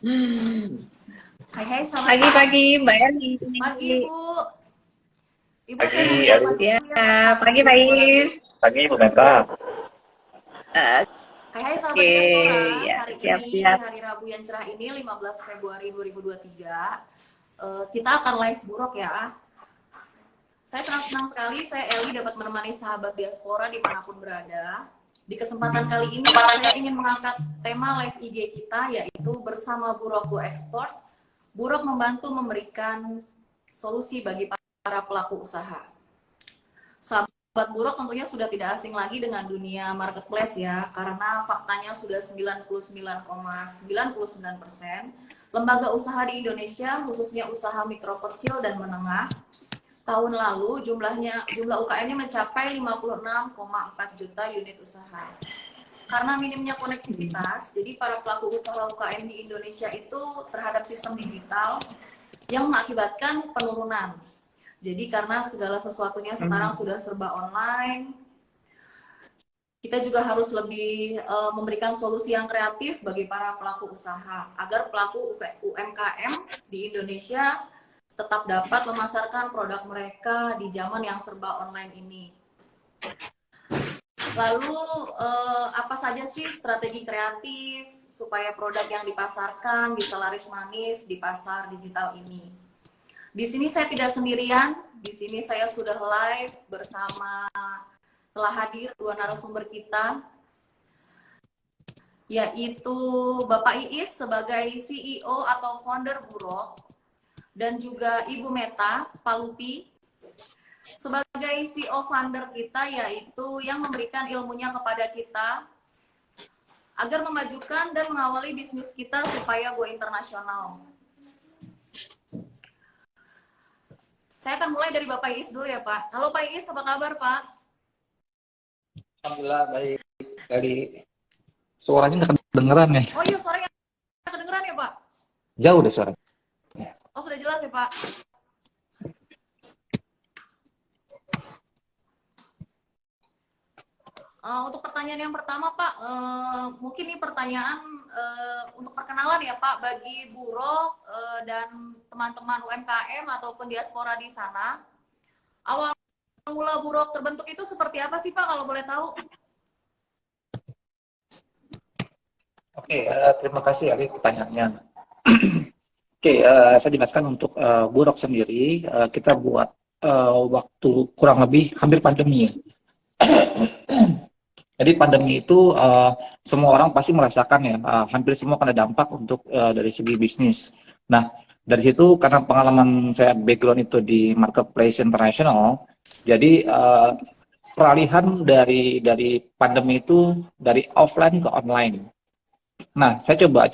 Hai, hai, selamat Pagi-pagi Mbak Eli. pagi, Ibu. Ibu, Pagi, saya mau Ari. menyapa Ya, dulu ya buat sahabat pagi Pak diaspora. Is. Pagi, Bu Meta. Ya, hai, hai, sahabat Oke, diaspora. ya Hari ini, di siap-siap. hari Rabu yang cerah ini, 15 Februari 2023, kita akan live buruk ya. Saya senang sekali, saya Eli dapat menemani sahabat diaspora dimanapun berada. Di kesempatan kali ini, saya ingin mengangkat tema live IG kita, yaitu bersama Buruk Go Export. Buruk membantu memberikan solusi bagi para pelaku usaha. Sahabat Buruk tentunya sudah tidak asing lagi dengan dunia marketplace ya, karena faktanya sudah 99,99% lembaga usaha di Indonesia, khususnya usaha mikro kecil dan menengah, tahun lalu jumlah UKM-nya mencapai 56,4 juta unit usaha. Karena minimnya konektivitas, jadi para pelaku usaha UKM di Indonesia itu terhadap sistem digital yang mengakibatkan penurunan. Jadi karena segala sesuatunya sekarang sudah serba online, kita juga harus lebih memberikan solusi yang kreatif bagi para pelaku usaha agar pelaku UMKM di Indonesia tetap dapat memasarkan produk mereka di zaman yang serba online ini. Lalu apa saja sih strategi kreatif supaya produk yang dipasarkan bisa laris manis di pasar digital ini? Di sini saya tidak sendirian, di sini saya sudah live bersama, telah hadir dua narasumber kita, yaitu Bapak Iis sebagai CEO atau founder Buruk, dan juga Ibu Meta Palupi sebagai CEO founder kita, yaitu yang memberikan ilmunya kepada kita agar memajukan dan mengawali bisnis kita supaya go internasional. Saya akan mulai dari Bapak Iis dulu ya Pak. Halo Pak Iis, apa kabar Pak? Alhamdulillah, baik. Dari suaranya nggak kedengeran nih. Oh iya, suaranya kedengeran ya Pak? Jauh deh suaranya. Oh sudah jelas ya Pak? Untuk pertanyaan yang pertama Pak, mungkin ini pertanyaan untuk perkenalan ya Pak bagi Buruk dan teman-teman UMKM ataupun diaspora di sana. Awal mula Buruk terbentuk itu seperti apa sih Pak kalau boleh tahu? Oke, terima kasih Ari pertanyaannya. Oke, saya jelaskan untuk Buruk sendiri, kita buat waktu kurang lebih hampir pandemi ya. Jadi pandemi itu semua orang pasti merasakan ya, hampir semua kena dampak untuk dari segi bisnis. Nah, dari situ karena pengalaman saya background itu di marketplace internasional, jadi peralihan dari pandemi itu dari offline ke online. Nah, saya coba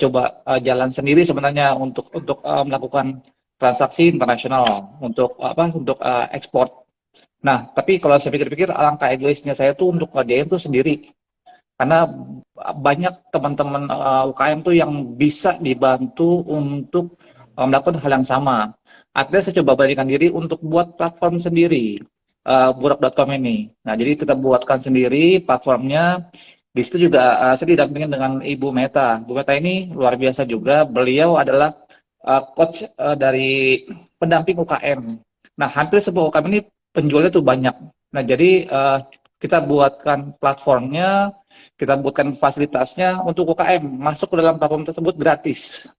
jalan sendiri sebenarnya untuk melakukan transaksi internasional untuk ekspor. Nah, tapi kalau saya pikir-pikir alangkah egoisnya saya tuh untuk ngerjain tuh sendiri. Karena banyak teman-teman UKM tuh yang bisa dibantu untuk melakukan hal yang sama. Akhirnya saya coba berikan diri untuk buat platform sendiri, buruk.com ini. Nah, jadi kita buatkan sendiri platformnya. Di situ juga saya didampingin dengan Ibu Meta. Bu Meta ini luar biasa juga. Beliau adalah coach dari pendamping UKM. Nah, hampir semua UKM ini penjualnya tuh banyak. Nah, jadi kita buatkan platformnya, kita buatkan fasilitasnya untuk UKM masuk ke dalam platform tersebut gratis.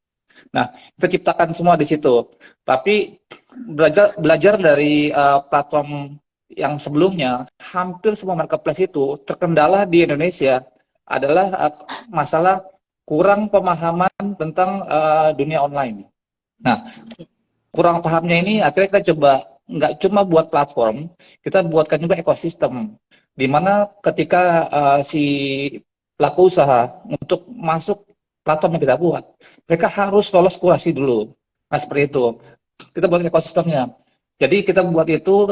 Nah, kita ciptakan semua di situ. Tapi belajar dari platform yang sebelumnya, hampir semua marketplace itu terkendala di Indonesia adalah masalah kurang pemahaman tentang dunia online. Nah, kurang pahamnya ini akhirnya kita coba nggak cuma buat platform, kita buatkan juga ekosistem, di mana ketika si pelaku usaha untuk masuk platform yang kita buat, mereka harus lolos kurasi dulu. Nah, seperti itu. Kita buat ekosistemnya. Jadi kita buat itu,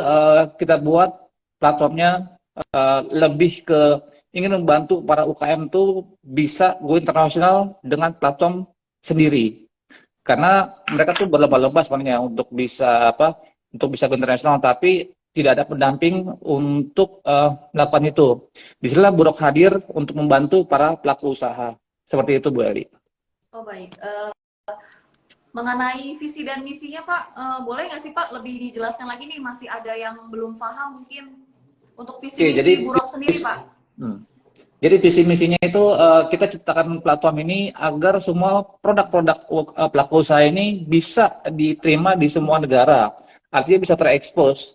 kita buat platformnya lebih ke ingin membantu para UKM tuh bisa go internasional dengan platform sendiri. Karena mereka tuh berlomba-lomba sebenarnya untuk bisa go internasional, tapi tidak ada pendamping untuk melakukan itu. Disinilah Buruk hadir untuk membantu para pelaku usaha. Seperti itu Bu Eli. Oh baik, mengenai visi dan misinya Pak, boleh nggak sih Pak lebih dijelaskan lagi nih, masih ada yang belum paham mungkin untuk visi Oke, jadi misi Burok sendiri Pak. hmm. Jadi visi misinya itu kita ciptakan platform ini agar semua produk-produk pelaku usaha ini bisa diterima di semua negara. Artinya bisa terekspos.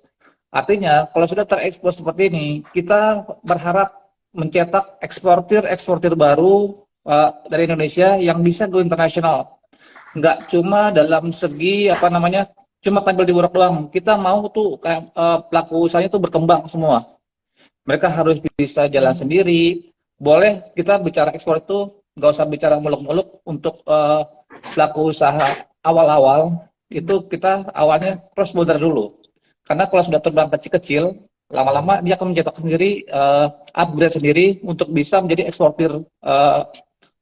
Artinya kalau sudah terekspos seperti ini, kita berharap mencetak eksportir baru dari Indonesia yang bisa go internasional. Nggak cuma dalam segi apa namanya, cuma tampil di Buruk doang. Kita mau tuh kayak pelaku usahanya tuh berkembang semua. Mereka harus bisa jalan sendiri. Boleh kita bicara ekspor itu nggak usah bicara muluk-muluk untuk pelaku usaha awal-awal. Itu kita awalnya cross border dulu. Karena kalau sudah terbang kecil-kecil, lama-lama dia akan mencetak sendiri, upgrade sendiri untuk bisa menjadi eksportir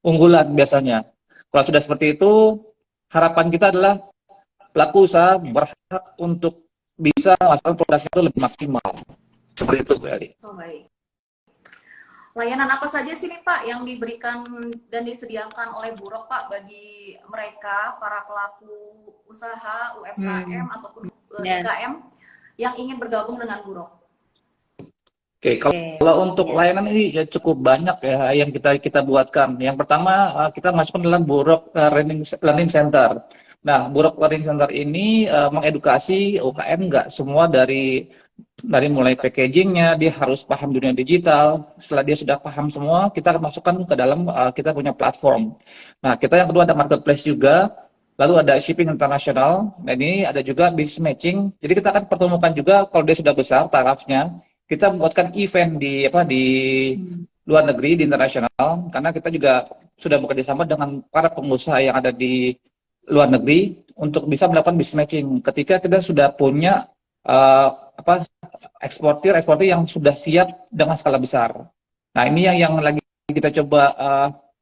unggulan biasanya. Kalau sudah seperti itu, harapan kita adalah pelaku usaha berhak untuk bisa menghasilkan produknya itu lebih maksimal. Seperti itu, Bu Ali. Oh, baik. Layanan apa saja sih nih Pak yang diberikan dan disediakan oleh Burok Pak bagi mereka para pelaku usaha UMKM ataupun UMKM yang ingin bergabung dengan Burok? Oke, kalau untuk layanan ini ya cukup banyak ya yang kita buatkan. Yang pertama kita masukkan dalam Burok Learning Center. Nah, Burok Learning Center ini mengedukasi UKM nggak semua dari mulai packagingnya, dia harus paham dunia digital. Setelah dia sudah paham semua, kita akan masukkan ke dalam kita punya platform. Nah, kita yang kedua ada marketplace juga, lalu ada shipping internasional. Nah, ini ada juga business matching. Jadi kita akan pertemukan juga kalau dia sudah besar tarafnya, kita membuatkan event di luar negeri, di internasional, karena kita juga sudah bekerja sama dengan para pengusaha yang ada di luar negeri untuk bisa melakukan business matching. Ketika kita sudah punya eksportir yang sudah siap dengan skala besar. Nah, ini yang lagi kita coba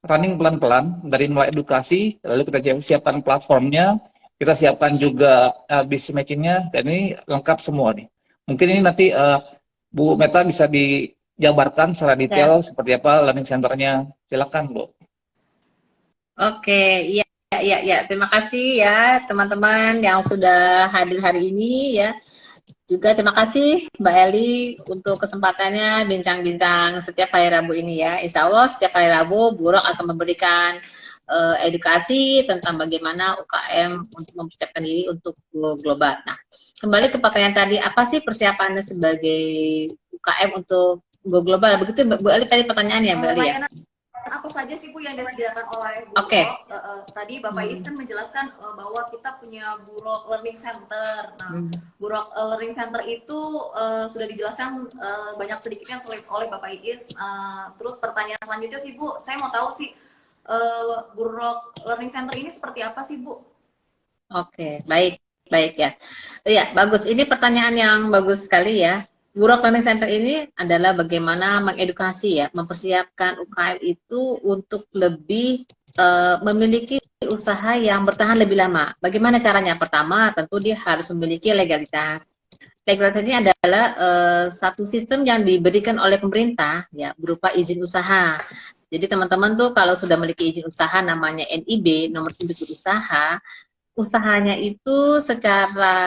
running pelan-pelan dari mulai edukasi, lalu kita siapkan platformnya, kita siapkan juga business matching-nya, dan ini lengkap semua nih. Mungkin ini nanti Bu Meta bisa dijabarkan secara detail seperti apa learning center-nya. Silakan, Bu. Oke, ya. Terima kasih ya teman-teman yang sudah hadir hari ini ya. Juga terima kasih Mbak Eli untuk kesempatannya bincang-bincang setiap hari Rabu ini ya. Insya Allah setiap hari Rabu Burok akan memberikan edukasi tentang bagaimana UKM untuk mempersiapkan diri untuk global. Nah, kembali ke pertanyaan tadi, apa sih persiapannya sebagai UKM untuk go global? Begitu Bu Eli tadi pertanyaannya, Mbak Eli ya? Apa saja sih Bu yang disediakan oleh Burok? Tadi Bapak Is kan menjelaskan bahwa kita punya Burok Learning Center. Nah, Burok Learning Center itu sudah dijelaskan banyak sedikitnya oleh Bapak Is. Terus pertanyaan selanjutnya sih Bu, saya mau tahu sih Burok Learning Center ini seperti apa sih Bu? Oke, baik ya. Iya, bagus. Ini pertanyaan yang bagus sekali ya. Burok Learning Center ini adalah bagaimana mengedukasi ya, mempersiapkan UKM itu untuk lebih memiliki usaha yang bertahan lebih lama. Bagaimana caranya? Pertama, tentu dia harus memiliki legalitas. Legalitas ini adalah satu sistem yang diberikan oleh pemerintah ya, berupa izin usaha. Jadi teman-teman tuh kalau sudah memiliki izin usaha namanya NIB, nomor induk usaha, usahanya itu secara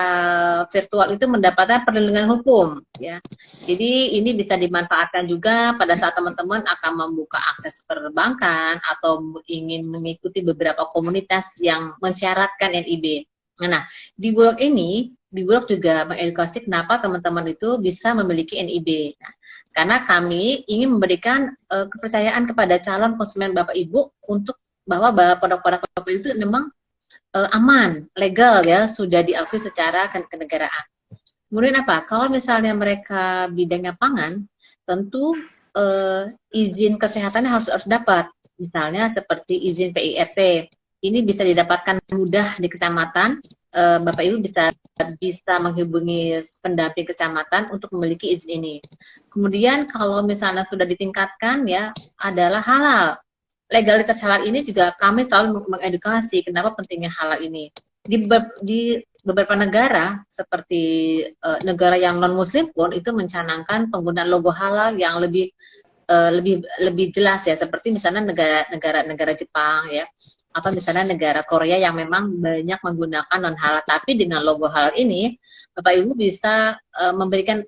virtual itu mendapatkan perlindungan hukum ya. Jadi ini bisa dimanfaatkan juga pada saat teman-teman akan membuka akses perbankan atau ingin mengikuti beberapa komunitas yang mensyaratkan NIB. Nah, di Burok juga mengedukasi kenapa teman-teman itu bisa memiliki NIB. Nah, karena kami ingin memberikan kepercayaan kepada calon konsumen Bapak Ibu untuk bahwa produk-produk Bapak itu memang aman, legal ya, sudah diakui secara kenegaraan. Kemudian apa? Kalau misalnya mereka bidangnya pangan, tentu izin kesehatannya harus dapat. Misalnya seperti izin PIRT. Ini bisa didapatkan mudah di kecamatan. Bapak Ibu bisa menghubungi pendamping kecamatan untuk memiliki izin ini. Kemudian kalau misalnya sudah ditingkatkan ya adalah halal. Legalitas halal ini juga kami selalu mengedukasi kenapa pentingnya halal ini. Di beberapa negara seperti negara yang non muslim pun itu mencanangkan penggunaan logo halal yang lebih jelas ya, seperti misalnya negara Jepang ya, atau misalnya negara Korea yang memang banyak menggunakan non halal, tapi dengan logo halal ini Bapak Ibu bisa memberikan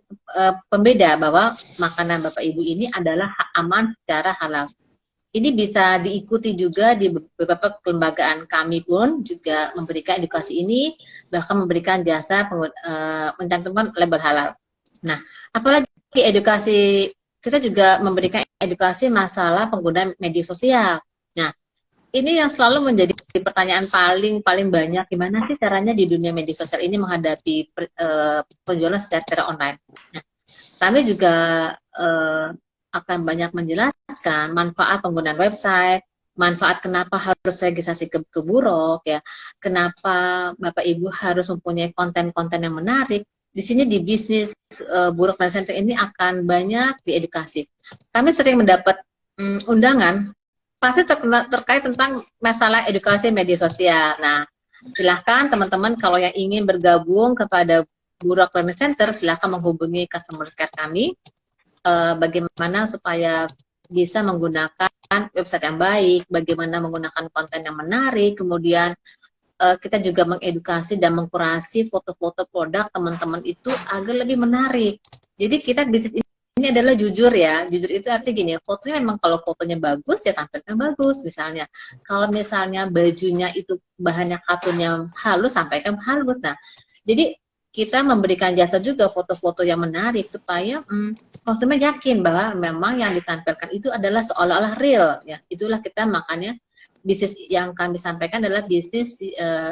pembeda bahwa makanan Bapak Ibu ini adalah aman secara halal. Ini bisa diikuti juga di beberapa kelembagaan, kami pun juga memberikan edukasi ini, bahkan memberikan jasa mencantumkan label halal. Nah, apalagi edukasi, kita juga memberikan edukasi masalah penggunaan media sosial. Nah, ini yang selalu menjadi pertanyaan paling banyak, gimana sih caranya di dunia media sosial ini menghadapi penjualan secara online. Nah, kami juga akan banyak menjelaskan manfaat penggunaan website, manfaat kenapa harus registrasi ke Burok, ya, kenapa Bapak Ibu harus mempunyai konten-konten yang menarik. Di sini di bisnis Burok Learning Center ini akan banyak diedukasi. Kami sering mendapat undangan pasti terkait tentang masalah edukasi media sosial. Nah, silahkan teman-teman kalau yang ingin bergabung kepada Burok Learning Center, silahkan menghubungi customer care kami. Bagaimana supaya bisa menggunakan website yang baik, bagaimana menggunakan konten yang menarik, kemudian kita juga mengedukasi dan mengkurasi foto-foto produk teman-teman itu agar lebih menarik. Jadi kita bisnis ini adalah jujur ya, jujur itu artinya gini, fotonya memang kalau fotonya bagus ya tampilkan bagus misalnya. Kalau misalnya bajunya itu bahannya katunnya halus, sampaikan halus. Nah, jadi kita memberikan jasa juga foto-foto yang menarik supaya konsumen yakin bahwa memang yang ditampilkan itu adalah seolah-olah real ya. Itulah kita makanya bisnis yang kami sampaikan adalah bisnis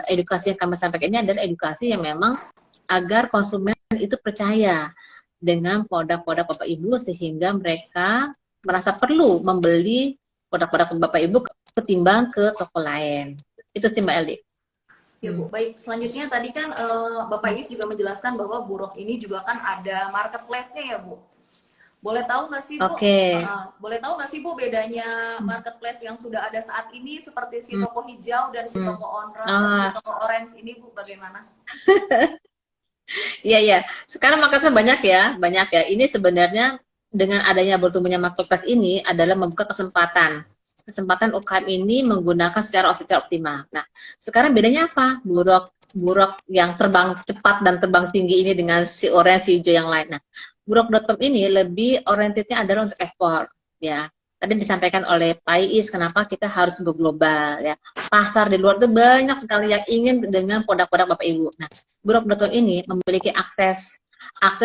edukasi yang kami sampaikan ini adalah edukasi yang memang agar konsumen itu percaya dengan produk-produk Bapak Ibu sehingga mereka merasa perlu membeli produk-produk Bapak Ibu ketimbang ke toko lain. Itu sih Mbak Eli. Ya Bu, baik. Selanjutnya tadi kan Bapak Iis juga menjelaskan bahwa Burok ini juga kan ada marketplace-nya ya Bu. Boleh tahu nggak sih Bu? Boleh tahu nggak sih Bu bedanya marketplace yang sudah ada saat ini seperti si toko hijau dan si toko si toko orange ini Bu, bagaimana? Iya ya. Sekarang marketplace banyak ya. Ini sebenarnya dengan adanya bertumbuhnya marketplace ini adalah membuka kesempatan UKM ini menggunakan secara optimal. Nah, sekarang bedanya apa? Burok yang terbang cepat dan terbang tinggi ini dengan si orange, si hijau yang lain. Nah, burok.com ini lebih orientednya adalah untuk ekspor, ya. Tadi disampaikan oleh Pak Iis, kenapa kita harus go global, ya. Pasar di luar itu banyak sekali yang ingin dengan produk-produk Bapak Ibu. Nah, burok.com ini memiliki akses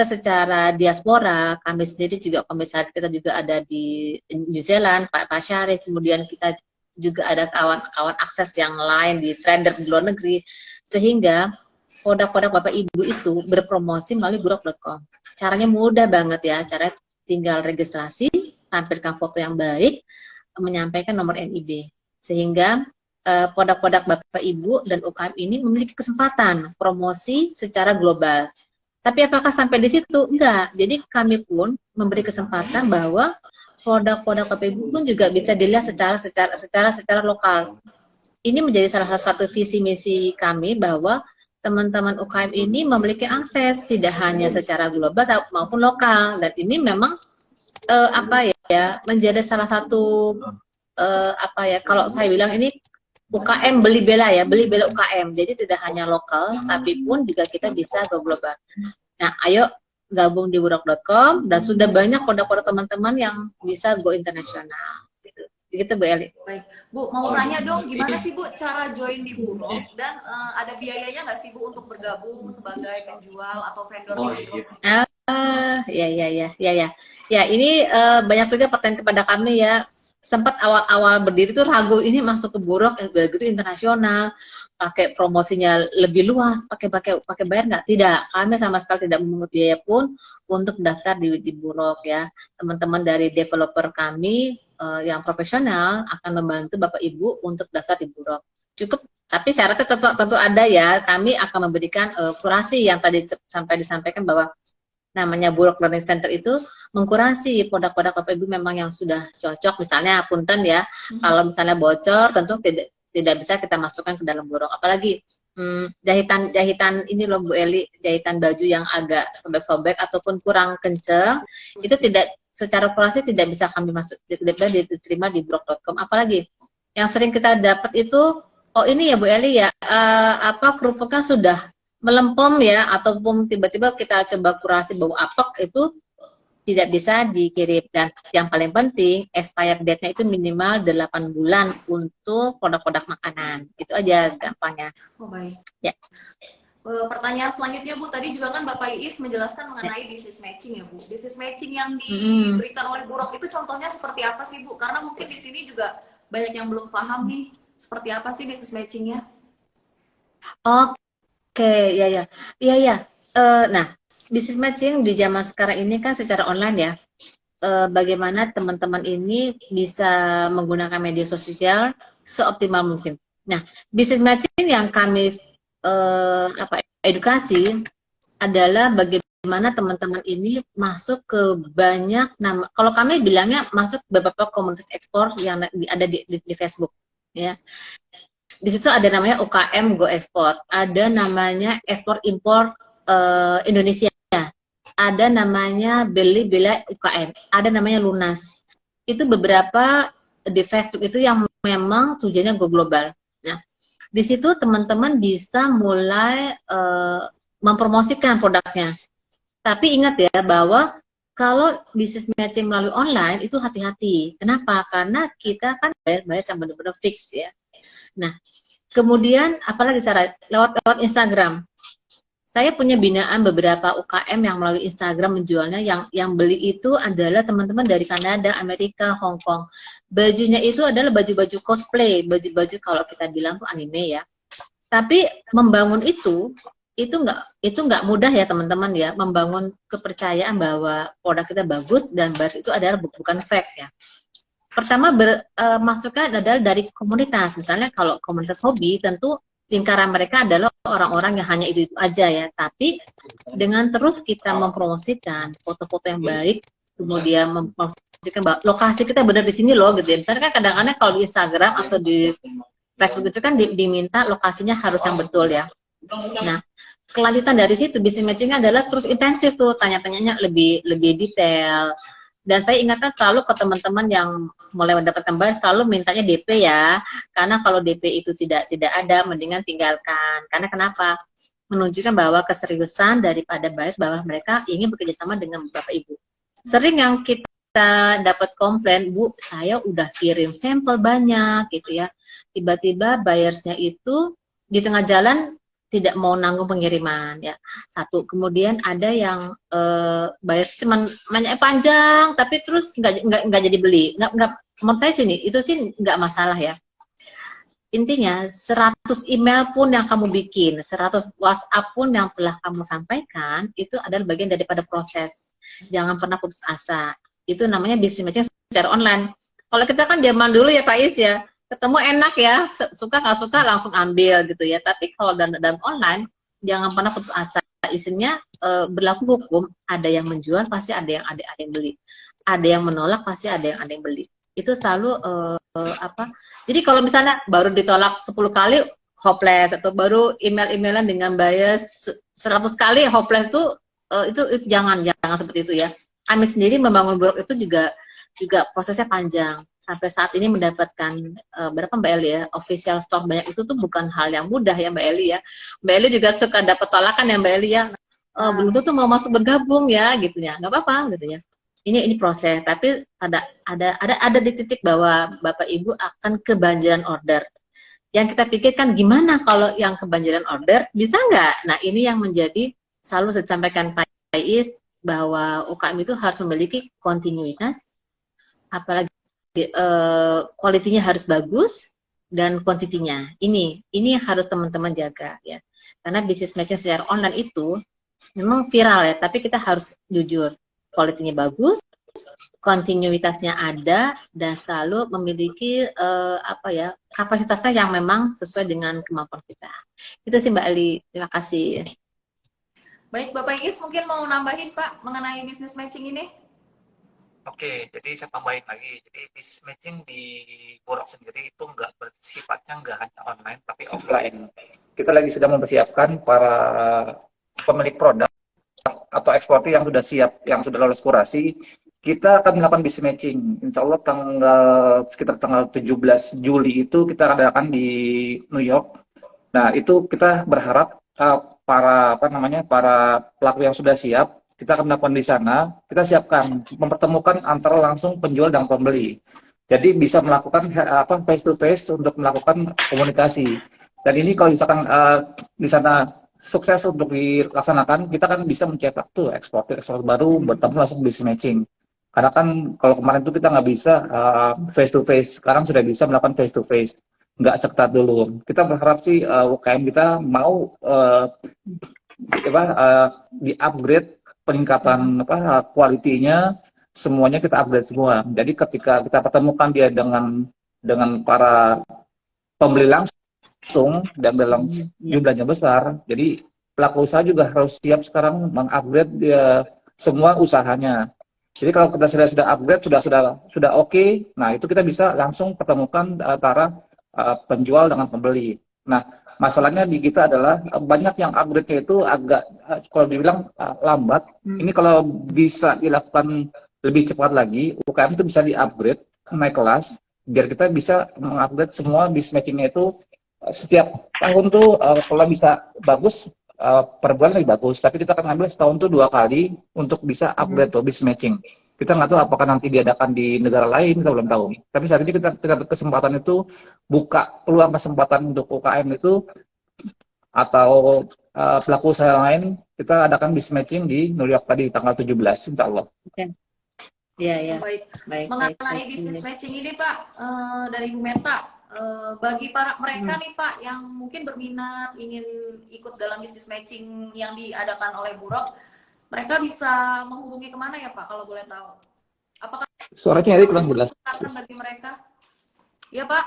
secara diaspora. Kami sendiri juga komisaris kita juga ada di New Zealand, Pak Syarif, kemudian kita juga ada kawan-kawan akses yang lain di trader di luar negeri, sehingga produk-produk Bapak Ibu itu berpromosi melalui burok.com. Caranya mudah banget ya, cara tinggal registrasi, tampilkan foto yang baik, menyampaikan nomor NIB, sehingga produk-produk Bapak Ibu dan UKM ini memiliki kesempatan promosi secara global. Tapi apakah sampai di situ? Enggak. Jadi kami pun memberi kesempatan bahwa produk-produk Bapak Ibu pun juga bisa dilihat secara lokal. Ini menjadi salah satu visi misi kami bahwa teman-teman UKM ini memiliki akses tidak hanya secara global maupun lokal, dan ini memang menjadi salah satu kalau saya bilang ini UKM beli bela UKM, jadi tidak hanya lokal, tapi pun juga kita bisa go global. Nah, ayo gabung di burok.com, dan sudah banyak produk-produk teman-teman yang bisa go internasional. Gitu Bu Eli. Baik, Bu, mau tanya dong, gimana sih Bu cara join di Burok, dan ada biayanya nggak sih Bu untuk bergabung sebagai penjual atau vendor di Burok? Ya, ini banyak juga pertanyaan kepada kami ya. Sempat awal-awal berdiri tuh ragu, ini masuk ke Burok yang begitu internasional, pakai promosinya lebih luas, pakai bayar nggak? Tidak, kami sama sekali tidak memungut biaya pun untuk daftar di Burok ya. Teman-teman dari developer kami yang profesional akan membantu Bapak Ibu untuk daftar di Burok. Cukup, tapi syaratnya tentu ada ya. Kami akan memberikan kurasi yang tadi sampai disampaikan bahwa namanya Burok Learning Center itu mengkurasi produk-produk Bapak Ibu memang yang sudah cocok. Misalnya punten ya, kalau misalnya bocor tentu tidak bisa kita masukkan ke dalam Burok. Apalagi jahitan ini loh Bu Eli, jahitan baju yang agak sobek-sobek ataupun kurang kenceng, itu tidak secara kurasi tidak bisa kami tidak bisa diterima di burok.com. Apalagi Yang sering kita dapat itu, oh ini ya Bu Eli ya, kerupuknya sudah melempem ya, ataupun tiba-tiba kita coba kurasi bau apek, itu tidak bisa dikirim. Dan yang paling penting, expired date-nya itu minimal 8 bulan untuk produk-produk makanan. Itu aja gampangnya. Oh, baik. Ya. Pertanyaan selanjutnya Bu, tadi juga kan Bapak Iis menjelaskan mengenai bisnis matching ya Bu. Bisnis matching yang Mm-mm. diberikan oleh Burok itu contohnya seperti apa sih Bu? Karena mungkin di sini juga banyak yang belum paham nih, seperti apa sih bisnis matchingnya? Oke, ya ya. Iya ya. Nah, bisnis matching di zaman sekarang ini kan secara online ya. Bagaimana teman-teman ini bisa menggunakan media sosial seoptimal mungkin. Nah, bisnis matching yang kami edukasi adalah bagaimana teman-teman ini masuk ke banyak nama. Kalau kami bilangnya masuk beberapa komunitas ekspor yang ada di Facebook, ya. Di situ ada namanya UKM Go Export, ada namanya ekspor impor Indonesia, ada namanya Beli Bela UKM, ada namanya Lunas. Itu beberapa di Facebook itu yang memang tujuannya go global. Nah, di situ teman-teman bisa mulai mempromosikan produknya. Tapi ingat ya bahwa kalau bisnis matching melalui online itu hati-hati. Kenapa? Karena kita kan bayar yang benar-benar fix ya. Nah, kemudian apalagi cara lewat Instagram. Saya punya binaan beberapa UKM yang melalui Instagram menjualnya, yang beli itu adalah teman-teman dari Kanada, Amerika, Hong Kong. Bajunya itu adalah baju-baju cosplay, baju-baju kalau kita bilang tuh anime ya. Tapi membangun itu nggak mudah ya teman-teman ya, membangun kepercayaan bahwa produk kita bagus dan baru itu adalah bukan fake ya. Pertama masuknya adalah dari komunitas. Misalnya kalau komunitas hobi, tentu lingkaran mereka adalah orang-orang yang hanya itu aja ya. Tapi dengan terus kita mempromosikan foto-foto yang baik, kemudian mempromosikan bahwa lokasi kita benar di sini loh gitu ya. Misalnya kan kadang-kadang kalau di Instagram atau di Facebook itu kan diminta lokasinya harus yang betul ya. Nah, kelanjutan dari situ bisnis matching adalah terus intensif tuh, tanya-tanyanya lebih detail. Dan saya ingatkan selalu ke teman-teman yang mulai mendapatkan bayar, selalu mintanya DP ya. Karena kalau DP itu tidak ada, mendingan tinggalkan. Karena kenapa? Menunjukkan bahwa keseriusan daripada bayar bahwa mereka ingin bekerja sama dengan Bapak Ibu. Sering yang kita dapat komplain, Bu, saya udah kirim sampel banyak gitu ya. Tiba-tiba buyersnya itu di tengah jalan tidak mau nanggung pengiriman ya. Satu, kemudian ada yang bayar cuman banyak panjang tapi terus nggak jadi beli. Nggak menurut saya sini itu sih nggak masalah ya. Intinya 100 email pun yang kamu bikin, 100 WhatsApp pun yang telah kamu sampaikan itu adalah bagian daripada proses. Jangan pernah putus asa. Itu namanya bisnis matching secara online. Kalau kita kan zaman dulu ya Pak Is ya, ketemu enak ya, suka nggak suka langsung ambil gitu ya. Tapi kalau dalam online jangan pernah putus asa. Isinya berlaku hukum, ada yang menjual pasti ada yang beli, ada yang menolak pasti ada yang beli. Itu selalu jadi kalau misalnya baru ditolak 10 kali hopeless, atau baru email-emailan dengan bias 100 kali hopeless itu jangan seperti itu ya. Kami sendiri membangun Burok itu juga prosesnya panjang. Sampai saat ini mendapatkan berapa Mbak Eli ya, official store banyak itu tuh bukan hal yang mudah ya Mbak Eli ya. Mbak Eli juga suka dapat tolakan ya Mbak Eli ya. Belum tuh mau masuk bergabung ya gitu ya. Nggak apa-apa gitu ya. Ini proses, tapi ada di titik bahwa Bapak Ibu akan kebanjiran order. Yang kita pikirkan gimana kalau yang kebanjiran order, bisa nggak? Nah ini yang menjadi selalu saya sampaikan Pak Is, bahwa UKM itu harus memiliki kontinuitas, apalagi kualitinya harus bagus, dan kuantitinya. Ini harus teman-teman jaga ya. Karena bisnis matching secara online itu memang viral ya, tapi kita harus jujur. Kualitinya bagus, kontinuitasnya ada, dan selalu memiliki kapasitasnya yang memang sesuai dengan kemampuan kita. Itu sih Mbak Ali, terima kasih. Baik, Bapak Is mungkin mau nambahin Pak mengenai bisnis matching ini? Oke, jadi saya tambahin lagi. Jadi bisnis matching di Burok sendiri itu sifatnya nggak hanya online, tapi offline. Kita lagi sedang mempersiapkan para pemilik produk atau eksportir yang sudah siap, yang sudah lolos kurasi, kita akan melakukan business matching. Insya Allah sekitar tanggal 17 Juli itu kita adakan di New York. Nah, itu kita berharap para pelaku yang sudah siap, kita akan melakukan di sana. Kita siapkan mempertemukan antara langsung penjual dan pembeli. Jadi bisa melakukan face to face untuk melakukan komunikasi. Dan ini kalau misalkan di sana sukses untuk dilaksanakan, kita kan bisa mencetak tuh ekspor baru, bertemu langsung business matching. Karena kan kalau kemarin tuh kita nggak bisa face to face, sekarang sudah bisa melakukan face to face, nggak seketat dulu. Kita berharap sih UKM kita mau di-upgrade peningkatan kualitinya, semuanya kita upgrade semua. Jadi ketika kita pertemukan dia dengan para pembeli langsung dan dalam jumlahnya besar, jadi pelaku usaha juga harus siap sekarang mengupgrade dia semua usahanya. Jadi kalau kita sudah upgrade, sudah oke, nah itu kita bisa langsung pertemukan antara penjual dengan pembeli. Nah, masalahnya di kita adalah banyak yang upgrade-nya itu agak kalau dibilang lambat. Ini kalau bisa dilakukan lebih cepat lagi, UKM itu bisa di-upgrade, naik kelas, biar kita bisa mengupgrade semua business matching-nya itu setiap tahun tuh kalau bisa bagus, per bulan lebih bagus, tapi kita akan ambil setahun tuh 2 kali untuk bisa upgrade tuh business matching. Kita nggak tahu apakah nanti diadakan di negara lain, kita belum tahu. Tapi saat ini kita kesempatan itu buka peluang kesempatan untuk UKM itu atau pelaku usaha lain, kita adakan business matching di New York tadi tanggal 17, insya Allah. Oke. Iya, ya. Baik. Baik. Mengenai business matching ini Pak, dari Bu Meta, bagi mereka nih Pak yang mungkin berminat ingin ikut dalam business matching yang diadakan oleh Burok, mereka bisa menghubungi kemana ya Pak kalau boleh tahu? Apakah Suaranya ini kurang jelas. bagi mereka? Ya Pak.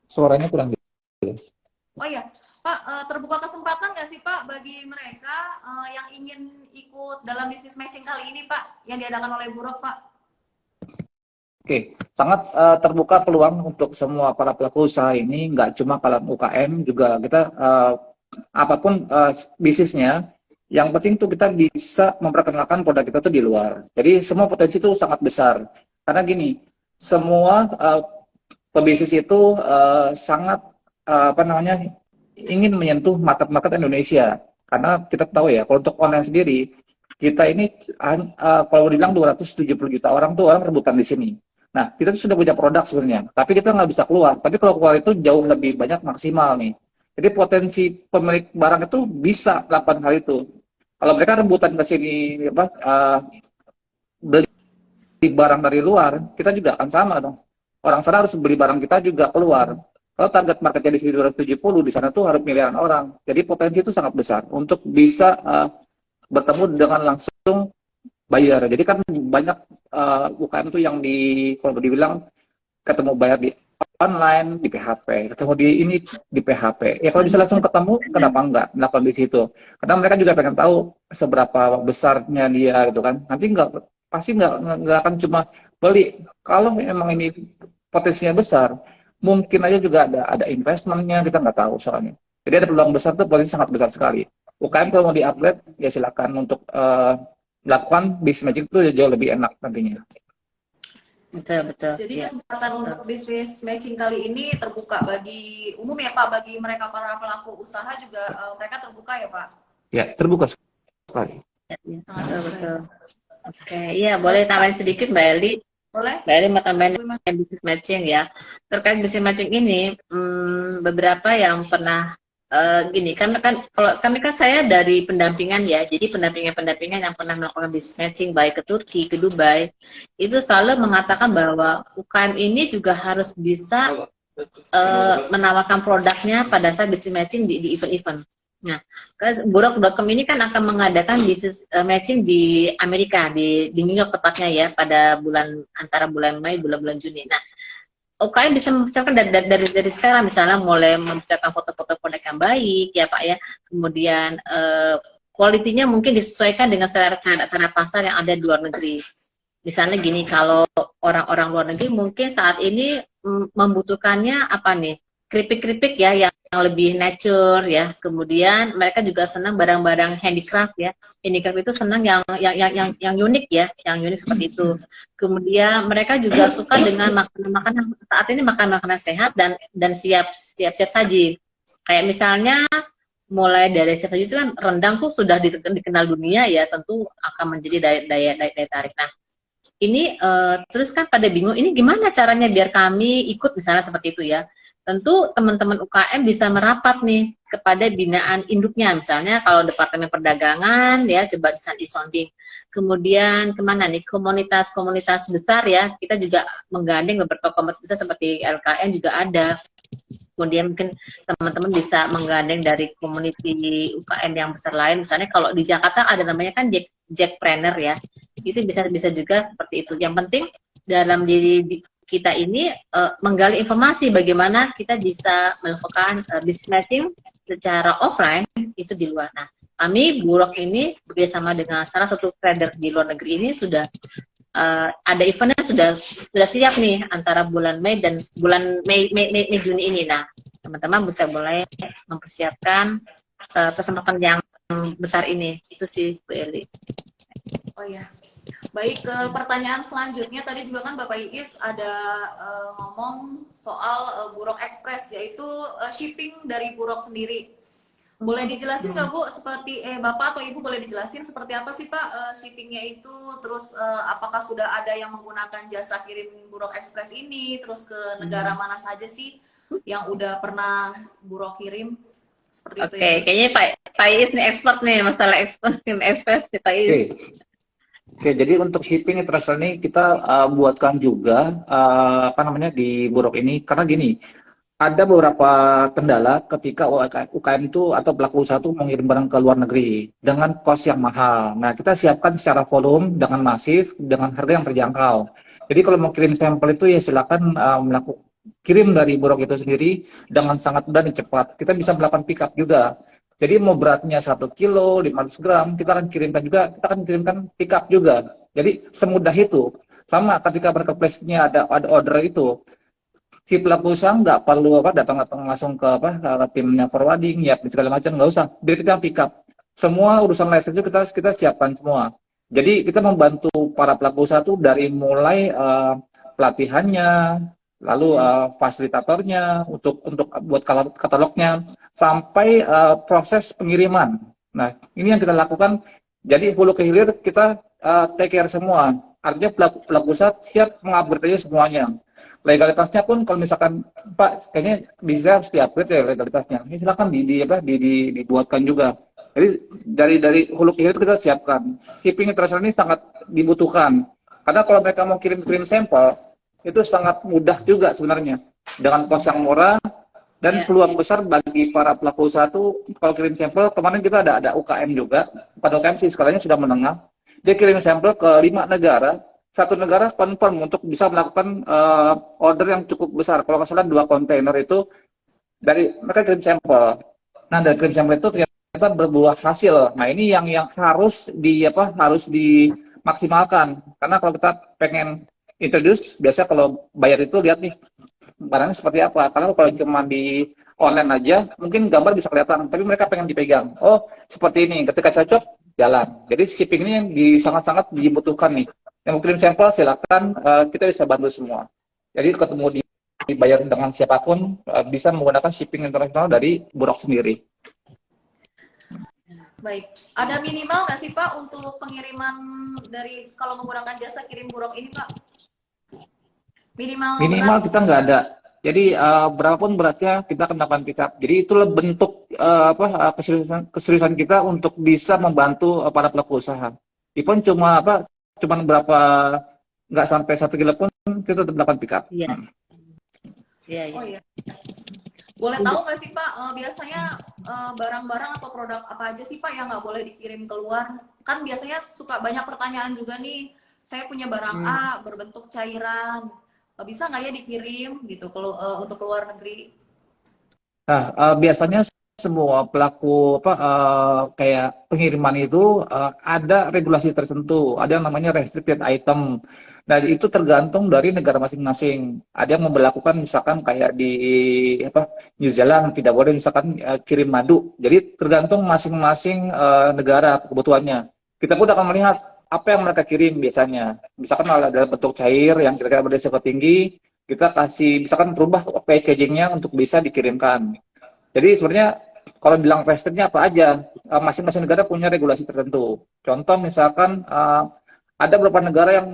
Suaranya kurang jelas. Oh ya Pak, terbuka kesempatan nggak sih Pak bagi mereka yang ingin ikut dalam business matching kali ini Pak yang diadakan oleh Burok Pak? Oke, sangat terbuka peluang untuk semua para pelaku usaha ini, nggak cuma kalau UKM, juga kita apapun bisnisnya, yang penting tuh kita bisa memperkenalkan produk kita tuh di luar. Jadi semua potensi itu sangat besar. Karena gini, semua pebisnis itu sangat ingin menyentuh market Indonesia. Karena kita tahu ya, kalau untuk online sendiri, kita ini kalau dibilang 270 juta orang tuh orang rebutan di sini. Nah, kita tuh sudah punya produk sebenarnya, tapi kita nggak bisa keluar. Tapi kalau keluar itu jauh lebih banyak maksimal nih. Jadi potensi pemilik barang itu bisa melakukan hal itu. Kalau mereka rebutan ke sini, beli barang dari luar, kita juga akan sama dong. Orang sana harus beli barang kita juga keluar. Kalau target marketnya di sini 270, di sana tuh harus miliaran orang. Jadi potensi itu sangat besar untuk bisa bertemu dengan langsung buyer. Jadi kan banyak UKM tuh yang kalau dibilang ketemu buyer di online, di PHP, ketemu di PHP. Ya kalau bisa langsung ketemu, kenapa enggak melakukan di situ? Karena mereka juga pengen tahu seberapa besarnya dia gitu kan. Nanti pasti nggak akan cuma beli. Kalau memang ini potensinya besar, mungkin aja juga ada investmentnya, kita nggak tahu soalnya. Jadi ada peluang besar tuh, potensi sangat besar sekali. UKM kalau mau di-upgrade, ya silakan untuk melakukan business matching itu jauh lebih enak nantinya. Betul. Jadi Ya. kesempatan untuk business matching kali ini terbuka bagi umum ya Pak, bagi mereka para pelaku usaha juga mereka terbuka ya Pak? Ya, terbuka sekali. Ya. Betul. Oke, iya boleh tambahin sedikit Mbak Eli. Boleh? Mbak Eli mau tambahin business matching ya. Terkait business matching ini, beberapa yang pernah gini, karena kami kan saya dari pendampingan ya, jadi pendampingan yang pernah melakukan business matching baik ke Turki, ke Dubai, itu selalu mengatakan bahwa UKM ini juga harus bisa menawarkan produknya pada saat business matching di event-event. Nah, Burok.com ini kan akan mengadakan business matching di Amerika, di New York tepatnya ya, pada antara bulan Mei, bulan Juni. Nah, UKM bisa membicarakan dari sekarang, misalnya mulai membicarakan foto-foto produk yang baik ya Pak ya, kemudian kualitinya mungkin disesuaikan dengan selera pasar yang ada di luar negeri. Misalnya gini, kalau orang-orang luar negeri mungkin saat ini membutuhkannya apa nih, keripik-keripik ya yang yang lebih nature ya. Kemudian mereka juga senang barang-barang handicraft ya. Handicraft itu senang yang unik ya, yang unik seperti itu. Kemudian mereka juga suka dengan makanan-makanan saat ini makanan-makanan sehat dan siap saji. Kayak misalnya mulai dari siap saji itu kan rendang tuh sudah dikenal dunia ya, tentu akan menjadi daya tarik. Nah, ini terus kan pada bingung ini gimana caranya biar kami ikut misalnya seperti itu ya. Tentu teman-teman UKM bisa merapat nih kepada binaan induknya, misalnya kalau Departemen Perdagangan ya coba disonding. Kemudian kemana nih komunitas-komunitas besar ya, kita juga menggandeng beberapa komunitas besar seperti LKN juga ada. Kemudian mungkin teman-teman bisa menggandeng dari community UKM yang besar lain, misalnya kalau di Jakarta ada namanya kan Jackpreneur ya, itu bisa juga seperti itu. Yang penting dalam diri kita ini menggali informasi bagaimana kita bisa melakukan business matching secara offline itu di luar. Nah, kami Burok ini bekerjasama dengan salah satu trader di luar negeri ini sudah ada eventnya sudah siap nih antara bulan Mei dan bulan Mei Juni ini. Nah, teman-teman bisa mulai mempersiapkan kesempatan yang besar ini. Itu sih Bu Eli. Oh ya. Baik, ke pertanyaan selanjutnya tadi juga kan Bapak Iis ada ngomong soal Burok Express, yaitu shipping dari Burok sendiri. Boleh dijelasin nggak Bu, seperti Bapak atau Ibu boleh dijelasin seperti apa sih Pak shippingnya itu, terus apakah sudah ada yang menggunakan jasa kirim Burok Express ini, terus ke negara mana saja sih yang udah pernah Burok kirim? Seperti itu ya. Kayaknya Pak Iis nih expert nih masalah express nih Pak Iis. Oke, jadi untuk shipping internasional ini kita buatkan juga di Burok ini, karena gini, ada beberapa kendala ketika UKM itu atau pelaku usaha itu mengirim barang ke luar negeri dengan kos yang mahal. Nah, kita siapkan secara volume dengan masif dengan harga yang terjangkau. Jadi kalau mau kirim sampel itu ya silakan kirim dari Burok itu sendiri dengan sangat mudah dan cepat. Kita bisa melakukan pick up juga. Jadi mau beratnya 1 kilo, 500 gram, kita akan kirimkan pick up juga. Jadi semudah itu. Sama ketika marketplace-nya ada order itu, si pelaku usaha nggak perlu datang langsung ke timnya forwarding, ya segala macam, nggak usah. Jadi kita pick up. Semua urusan license itu kita siapkan semua. Jadi kita membantu para pelaku usaha itu dari mulai pelatihannya, lalu fasilitatornya untuk buat katalognya, sampai proses pengiriman. Nah, ini yang kita lakukan. Jadi hulu ke hilir kita take care semua. Artinya pelaku usaha siap mengupgrade semuanya. Legalitasnya pun kalau misalkan Pak kayaknya bisa harus diupgrade ya legalitasnya. Ini silakan dibuatkan juga. Jadi dari hulu ke hilir kita siapkan. Shipping internasional ini sangat dibutuhkan. Karena kalau mereka mau kirim sampel itu sangat mudah juga sebenarnya. Dengan kos yang murah dan peluang besar bagi para pelaku usaha tuh kalau kirim sampel. Kemarin kita ada UKM juga, bukan UKM sih, skalanya sudah menengah. Dia kirim sampel ke 5 negara, satu negara confirm untuk bisa melakukan order yang cukup besar. Kalau nggak salah 2 kontainer itu dari mereka kirim sampel. Nah, dari kirim sampel itu ternyata berbuah hasil. Nah, ini yang harus dimaksimalkan. Karena kalau kita pengen introduce, biasa kalau bayar itu lihat nih barangnya seperti apa. Karena kalau cuma di online aja mungkin gambar bisa kelihatan, tapi mereka pengen dipegang. Oh, seperti ini. Ketika cocok, jalan. Jadi shipping ini yang sangat-sangat dibutuhkan nih. Yang mau kirim sampel silakan, kita bisa bantu semua. Jadi ketemu dibayar dengan siapapun bisa menggunakan shipping internasional dari Burok sendiri. Baik, ada minimal nggak sih Pak untuk pengiriman dari kalau menggunakan jasa kirim Burok ini Pak? Minimal berat? Kita nggak ada. Jadi berapapun beratnya kita akan melakukan pick up. Jadi itulah bentuk keseriusan kita untuk bisa membantu para pelaku usaha. Even cuman berapa, nggak sampai 1 kilo pun kita tetap melakukan pick up. Iya. Oh iya. Boleh tahu nggak sih Pak, biasanya barang-barang atau produk apa aja sih Pak yang nggak boleh dikirim keluar? Kan biasanya suka banyak pertanyaan juga nih, saya punya barang A berbentuk cairan, bisa nggak ya dikirim gitu untuk keluar negeri? Nah, biasanya semua pelaku kayak pengiriman itu ada regulasi tertentu, ada yang namanya restricted item. Nah, itu tergantung dari negara masing-masing. Ada yang memberlakukan misalkan kayak di New Zealand tidak boleh misalkan kirim madu. Jadi tergantung masing-masing negara kebutuhannya. Kita pun akan melihat apa yang mereka kirim biasanya. Misalkan kalau dalam bentuk cair yang kira-kira beresiko tinggi, kita kasih misalkan berubah packagingnya untuk bisa dikirimkan. Jadi sebenarnya kalau bilang restriknya apa aja, masing-masing negara punya regulasi tertentu. Contoh misalkan ada beberapa negara yang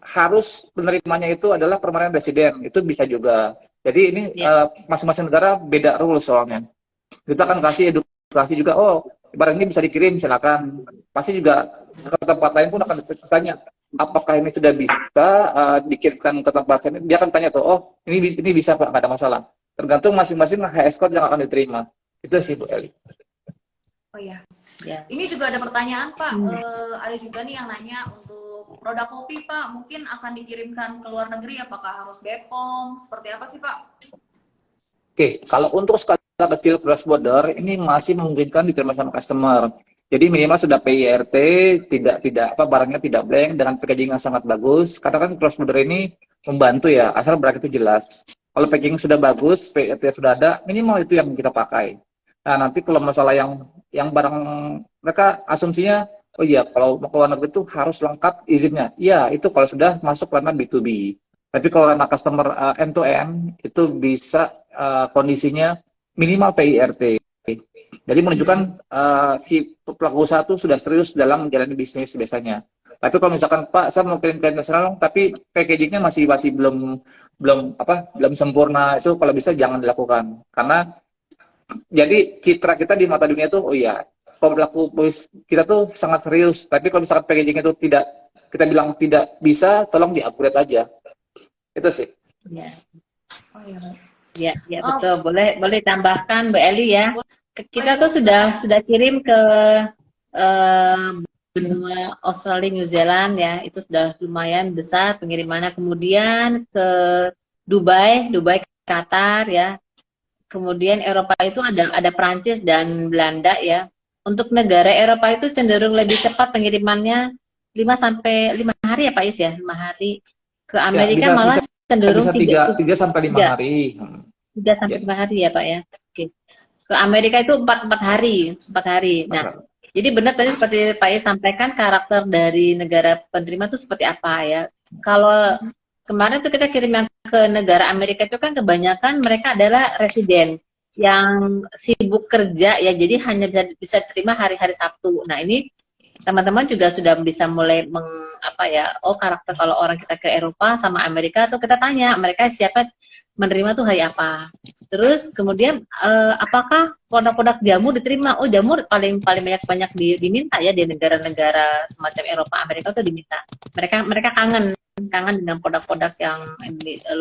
harus penerimanya itu adalah permanent resident, itu bisa juga. Jadi ini masing-masing negara beda rules soalnya. Kita akan kasih edukasi juga, oh barang ini bisa dikirim, silakan. Pasti juga ke tempat lain pun akan ditanya, apakah ini sudah bisa dikirimkan ke tempat lain? Dia akan tanya tuh, oh ini bisa Pak, nggak ada masalah. Tergantung masing-masing HS code yang akan diterima. Itu sih Bu Eli. Oh ya. Ya. Ini juga ada pertanyaan Pak, ada juga nih yang nanya untuk produk kopi Pak, mungkin akan dikirimkan ke luar negeri, apakah harus BPOM, seperti apa sih Pak? Oke, kalau untuk skala kecil cross border ini masih memungkinkan diterima sama customer. Jadi minimal sudah PIRT, tidak barangnya tidak blank dengan packaging yang sangat bagus. Karena kan cross border ini membantu ya, asal barang itu jelas. Kalau packaging sudah bagus, PIRT sudah ada, minimal itu yang kita pakai. Nah, nanti kalau masalah yang barang mereka asumsinya, oh iya kalau mau ke luar negeri itu harus lengkap izinnya. Iya, itu kalau sudah masuk ranah B2B. Tapi kalau ranah customer end to end itu bisa kondisinya minimal PIRT. Jadi menunjukkan si pelaku usaha itu sudah serius dalam menjalani bisnis biasanya. Tapi kalau misalkan Pak, saya mau kirim ke internasional, tapi packagingnya masih belum sempurna, itu kalau bisa jangan dilakukan. Karena jadi citra kita di mata dunia itu, oh iya, pelaku kita tuh sangat serius. Tapi kalau misalkan packaging itu tidak, kita bilang tidak bisa, tolong di-upgrade aja. Itu sih. Ya. Oh iya Pak. Ya, betul. Boleh tambahkan Mbak Eli ya. Kita tuh sudah kirim ke benua Australia, New Zealand ya. Itu sudah lumayan besar pengirimannya. Kemudian ke Dubai, Qatar ya. Kemudian Eropa itu ada Prancis dan Belanda ya. Untuk negara Eropa itu cenderung lebih cepat pengirimannya 5 sampai 5 hari ya Pak Is ya, 5 hari. Ke Amerika ya, malah cenderung 3 sampai 5 hari. 3 sampai 5 hari ya Pak ya. Oke. Ke Amerika itu 4 hari. Nah, jadi benar tadi seperti Pak Is sampaikan, karakter dari negara penerima itu seperti apa ya. Kalau kemarin tuh kita kirim yang ke negara Amerika itu kan kebanyakan mereka adalah residen yang sibuk kerja ya, jadi hanya bisa terima hari-hari Sabtu. Nah, ini teman-teman juga sudah bisa mulai karakter kalau orang kita ke Eropa sama Amerika tuh kita tanya mereka siapa menerima tuh hari apa. Terus kemudian apakah produk-produk jamu diterima? Oh, jamu paling banyak diminta ya di negara-negara semacam Eropa, Amerika tuh diminta. Mereka kangen dengan produk-produk yang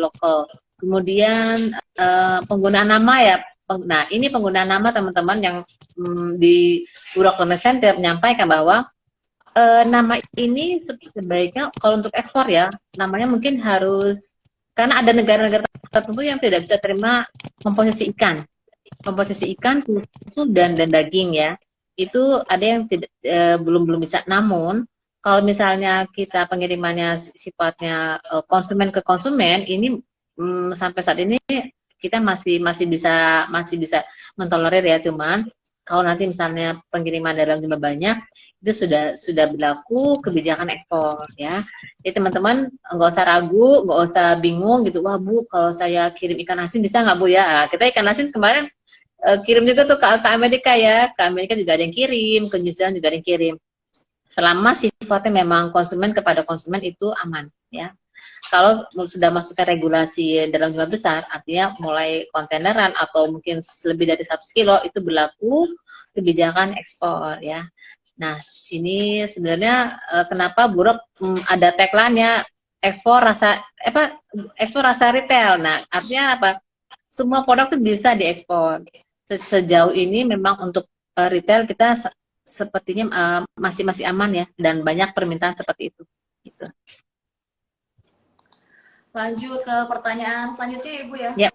lokal. Kemudian penggunaan nama ya. Nah, ini penggunaan nama teman-teman yang di Buruk Center menyampaikan bahwa nama ini sebaiknya kalau untuk ekspor ya, namanya mungkin harus, karena ada negara-negara tertentu yang tidak bisa terima komposisi ikan, susu dan daging ya. Itu ada yang belum bisa. Namun kalau misalnya kita pengirimannya sifatnya konsumen ke konsumen, ini sampai saat ini kita masih bisa mentolerir ya. Cuman kalau nanti misalnya pengiriman dalam jumlah banyak, itu sudah berlaku kebijakan ekspor ya. Jadi teman-teman nggak usah ragu, nggak usah bingung gitu. Wah Bu, kalau saya kirim ikan asin bisa nggak Bu ya? Kita ikan asin kemarin kirim juga tuh ke Amerika ya. Ke Amerika juga ada yang kirim, ke New Zealand juga ada yang kirim. Selama sifatnya memang konsumen kepada konsumen itu aman ya. Kalau sudah masuk ke regulasi dalam jumlah besar, artinya mulai kontaineran atau mungkin lebih dari 100 kilo itu berlaku kebijakan ekspor ya. Nah, ini sebenarnya kenapa Buruk ada tagline-nya ekspor rasa retail. Nah, artinya apa? Semua produk itu bisa diekspor. Sejauh ini memang untuk retail kita sepertinya masih aman ya, dan banyak permintaan seperti itu. Gitu. Lanjut ke pertanyaan selanjutnya Ibu ya. Yep.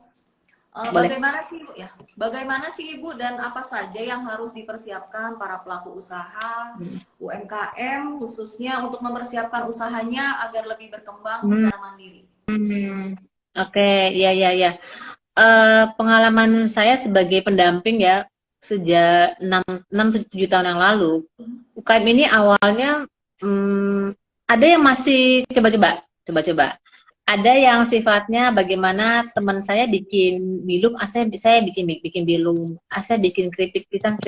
Boleh. Bagaimana sih Ibu dan apa saja yang harus dipersiapkan para pelaku usaha UMKM khususnya untuk mempersiapkan usahanya agar lebih berkembang secara mandiri? Oke, ya. Pengalaman saya sebagai pendamping ya sejak 6-7 tahun yang lalu, UKM ini awalnya ada yang masih coba-coba. Ada yang sifatnya bagaimana teman saya bikin bilung, saya bikin bilung, saya bikin keripik pisang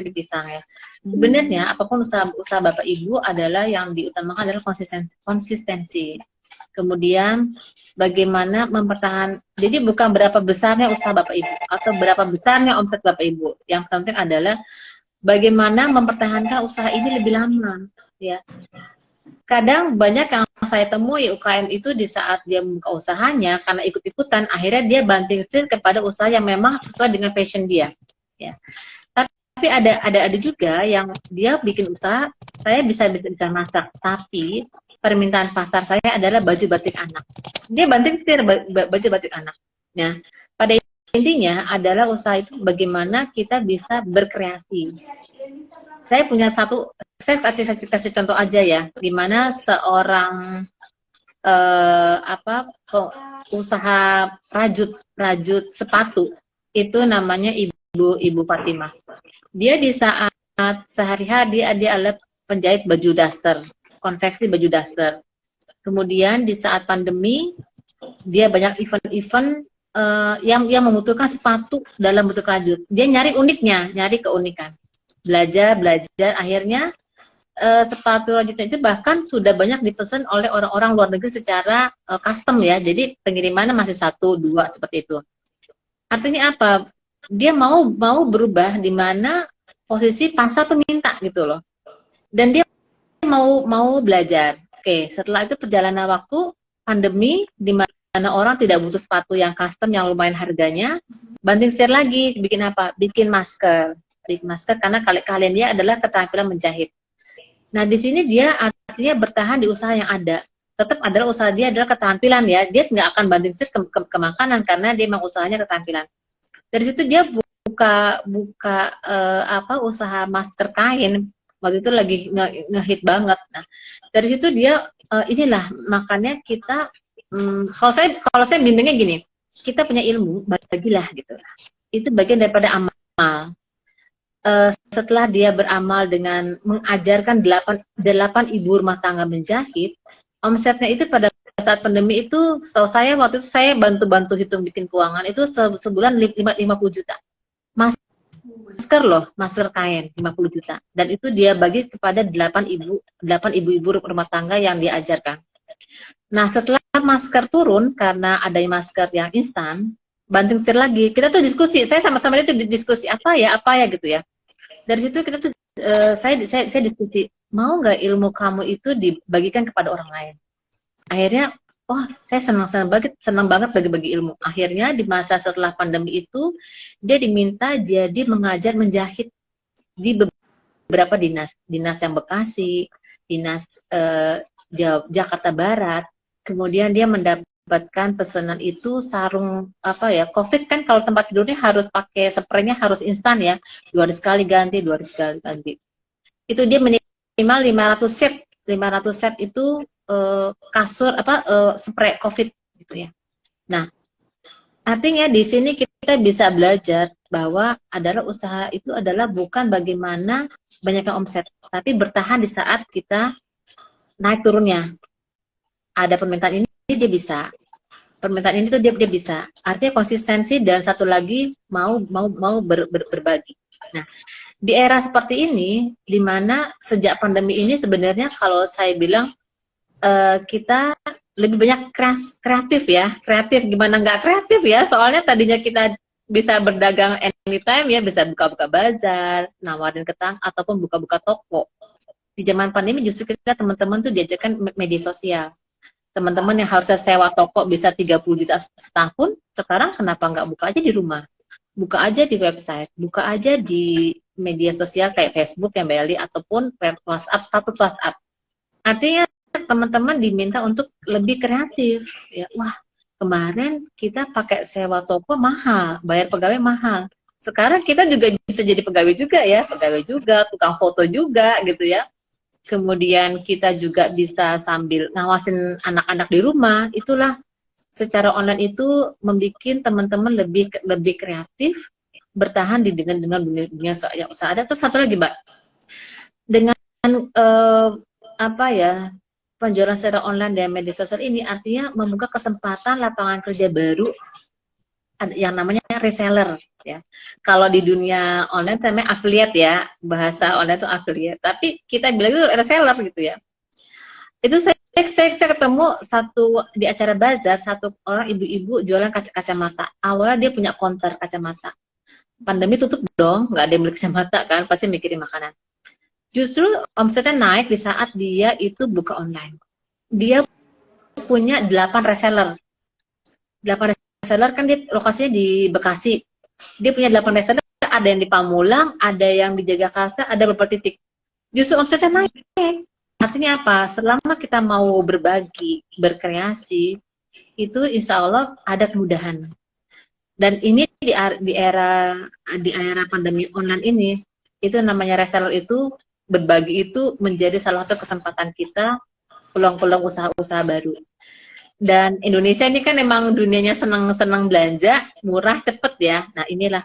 ya. Sebenarnya apapun usaha Bapak Ibu adalah yang diutamakan adalah konsistensi. Kemudian bagaimana mempertahankan, jadi bukan berapa besarnya usaha Bapak Ibu atau berapa besarnya omset Bapak Ibu. Yang penting adalah bagaimana mempertahankan usaha ini lebih lama, ya. Kadang banyak yang saya temui UKM itu di saat dia membuka usahanya karena ikut-ikutan, akhirnya dia banting setir kepada usaha yang memang sesuai dengan passion dia, ya. Tapi ada juga yang dia bikin usaha, saya bisa masak, tapi permintaan pasar saya adalah baju batik anak. Dia banting setir baju batik anak. Nah, pada intinya adalah usaha itu bagaimana kita bisa berkreasi. Saya punya saya kasih contoh aja ya, di mana seorang usaha rajut sepatu itu namanya Ibu Fatimah. Dia di saat sehari-hari dia adalah penjahit baju daster, konveksi baju daster. Kemudian di saat pandemi dia banyak event-event yang membutuhkan sepatu dalam bentuk rajut. Dia nyari keunikan. Belajar, akhirnya sepatu rajutnya itu bahkan sudah banyak dipesan oleh orang-orang luar negeri secara custom ya. Jadi pengirimannya masih 1, 2 seperti itu. Artinya apa? Dia mau berubah di mana posisi pasar tuh minta gitu loh. Dan dia mau belajar. Oke, setelah itu perjalanan waktu pandemi di mana orang tidak butuh sepatu yang custom yang lumayan harganya, banting setir lagi, bikin apa? Bikin masker karena kalian dia adalah keterampilan menjahit. Nah, di sini dia artinya bertahan di usaha yang ada. Tetap adalah usaha dia adalah keterampilan ya. Dia nggak akan banting setir ke makanan karena dia memang usahanya keterampilan. Dari situ dia buka usaha masker kain. Waktu itu lagi ngehit banget. Nah, dari situ dia inilah makanya kita kalau saya bimbingnya gini, kita punya ilmu, bagilah gitu. Itu bagian daripada amal. Setelah dia beramal dengan mengajarkan 8 ibu rumah tangga menjahit, omsetnya itu pada saat pandemi itu, saya waktu itu saya bantu itung bikin keuangan itu sebulan 50 juta. Masker loh, masker kain 50 juta. Dan itu dia bagi kepada 8 ibu-ibu rumah tangga yang diajarkan. Nah, setelah masker turun karena adanya masker yang instan, banting setir lagi. Kita tuh diskusi, saya sama-sama itu diskusi apa ya gitu ya. Dari situ kita tuh saya diskusi, mau nggak ilmu kamu itu dibagikan kepada orang lain? Akhirnya, saya senang banget bagi-bagi ilmu. Akhirnya di masa setelah pandemi itu, dia diminta jadi mengajar menjahit di beberapa dinas yang Bekasi, dinas Jakarta Barat. Kemudian dia mendapatkan pesanan itu sarung COVID kan kalau tempat tidurnya harus pakai spraynya harus instan ya, 2 hari sekali ganti. Itu dia minimal 500 set itu kasur spray COVID gitu ya. Nah, artinya di sini kita bisa belajar bahwa adalah usaha itu adalah bukan bagaimana banyaknya omset, tapi bertahan di saat kita naik turunnya. Ada permintaan ini dia bisa, permintaan ini tuh dia bisa. Artinya konsistensi dan satu lagi mau berbagi. Nah, di era seperti ini, di mana sejak pandemi ini sebenarnya kalau saya bilang kita lebih banyak kreatif ya. Kreatif gimana nggak kreatif ya? Soalnya tadinya kita bisa berdagang anytime ya, bisa buka-buka bazar, nawarin ketang ataupun buka-buka toko. Di zaman pandemi justru kita teman-teman tuh diajarkan media sosial. Teman-teman yang harusnya sewa toko bisa 30 juta setahun, sekarang kenapa nggak buka aja di rumah? Buka aja di website, buka aja di media sosial kayak Facebook yang Beli ataupun WhatsApp, status WhatsApp. Artinya teman-teman diminta untuk lebih kreatif. Ya, wah, kemarin kita pakai sewa toko mahal, bayar pegawai mahal. Sekarang kita juga bisa jadi pegawai juga ya, pegawai juga, tukang foto juga gitu ya. Kemudian kita juga bisa sambil ngawasin anak-anak di rumah. Itulah secara online itu membuat teman-teman lebih kreatif, bertahan dengan dunia usaha. Ada terus satu lagi, Mbak, dengan apa ya, penjualan secara online dan media sosial ini artinya membuka kesempatan lapangan kerja baru yang namanya reseller ya. Kalau di dunia online namanya affiliate ya, bahasa online itu affiliate. Tapi kita bilang itu reseller gitu ya. Itu saya ketemu di acara bazar, satu orang ibu-ibu jualan kacamata. Awalnya dia punya counter kacamata. Pandemi tutup dong, nggak ada yang beli kacamata kan, pasti mikirin makanan. Justru omsetnya naik di saat dia itu buka online. Dia punya 8 reseller. 8 reseller kan dia lokasinya di Bekasi. Dia punya 8 reseller, ada yang di Pamulang, ada yang di Jagakarsa, ada beberapa titik. Justru omsetnya naik. Artinya apa? Selama kita mau berbagi, berkreasi, itu insya Allah ada kemudahan. Dan ini di era pandemi online ini, itu namanya reseller itu, berbagi itu menjadi salah satu kesempatan kita, peluang-peluang usaha-usaha baru. Dan Indonesia ini kan emang dunianya senang belanja, murah, cepet ya. Nah inilah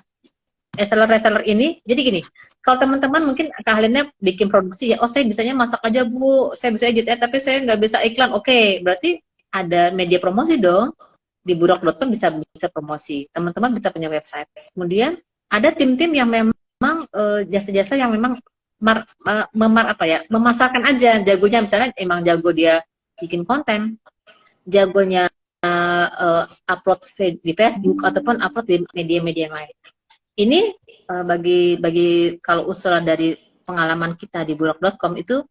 reseller ini. Jadi gini, kalau teman-teman mungkin keahliannya bikin produksi ya, oh saya bisanya masak aja Bu, saya bisa edit tapi saya nggak bisa iklan. Oke, berarti ada media promosi dong. Di burok.com bisa promosi. Teman-teman bisa punya website. Kemudian ada tim-tim yang memang jasa-jasa yang memang memasarkan aja. Jagonya misalnya emang jago dia bikin konten, jagonya upload di Facebook ataupun upload di media-media lain. Ini bagi kalau usulan dari pengalaman kita di burok.com itu,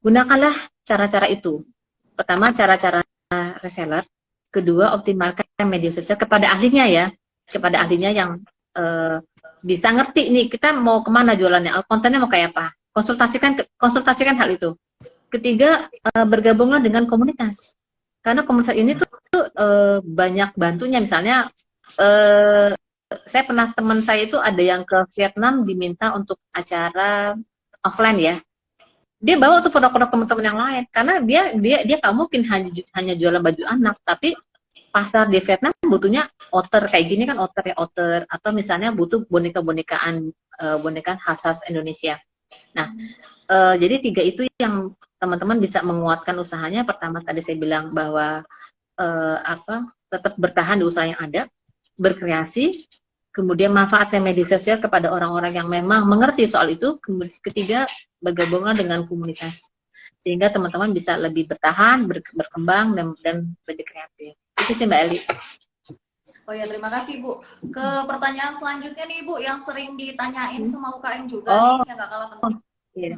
gunakanlah cara-cara itu. Pertama, cara-cara reseller. Kedua, optimalkan media sosial kepada ahlinya ya, kepada ahlinya yang bisa ngerti nih kita mau kemana jualannya, kontennya mau kayak apa. Konsultasikan hal itu. Ketiga, bergabunglah dengan komunitas. Karena komunitas ini tuh banyak bantunya. Misalnya saya pernah, teman saya itu ada yang ke Vietnam diminta untuk acara offline ya. Dia bawa tuh produk-produk teman-teman yang lain karena dia nggak mungkin hanya jualan baju anak, tapi pasar di Vietnam butuhnya outer kayak gini kan, outer atau misalnya butuh boneka-bonekaan khas Indonesia. Nah, jadi 3 itu yang teman-teman bisa menguatkan usahanya. Pertama tadi saya bilang bahwa tetap bertahan di usaha yang ada, berkreasi, kemudian manfaatkan media sosial kepada orang-orang yang memang mengerti soal itu. Ketiga, bergabunglah dengan komunitas sehingga teman-teman bisa lebih bertahan, berkembang dan lebih kreatif. Itu sih Mbak Eli. Oh ya, terima kasih Bu. Ke pertanyaan selanjutnya nih Bu, yang sering ditanyain sama UKM juga nih, yang gak kalah penting. Iya.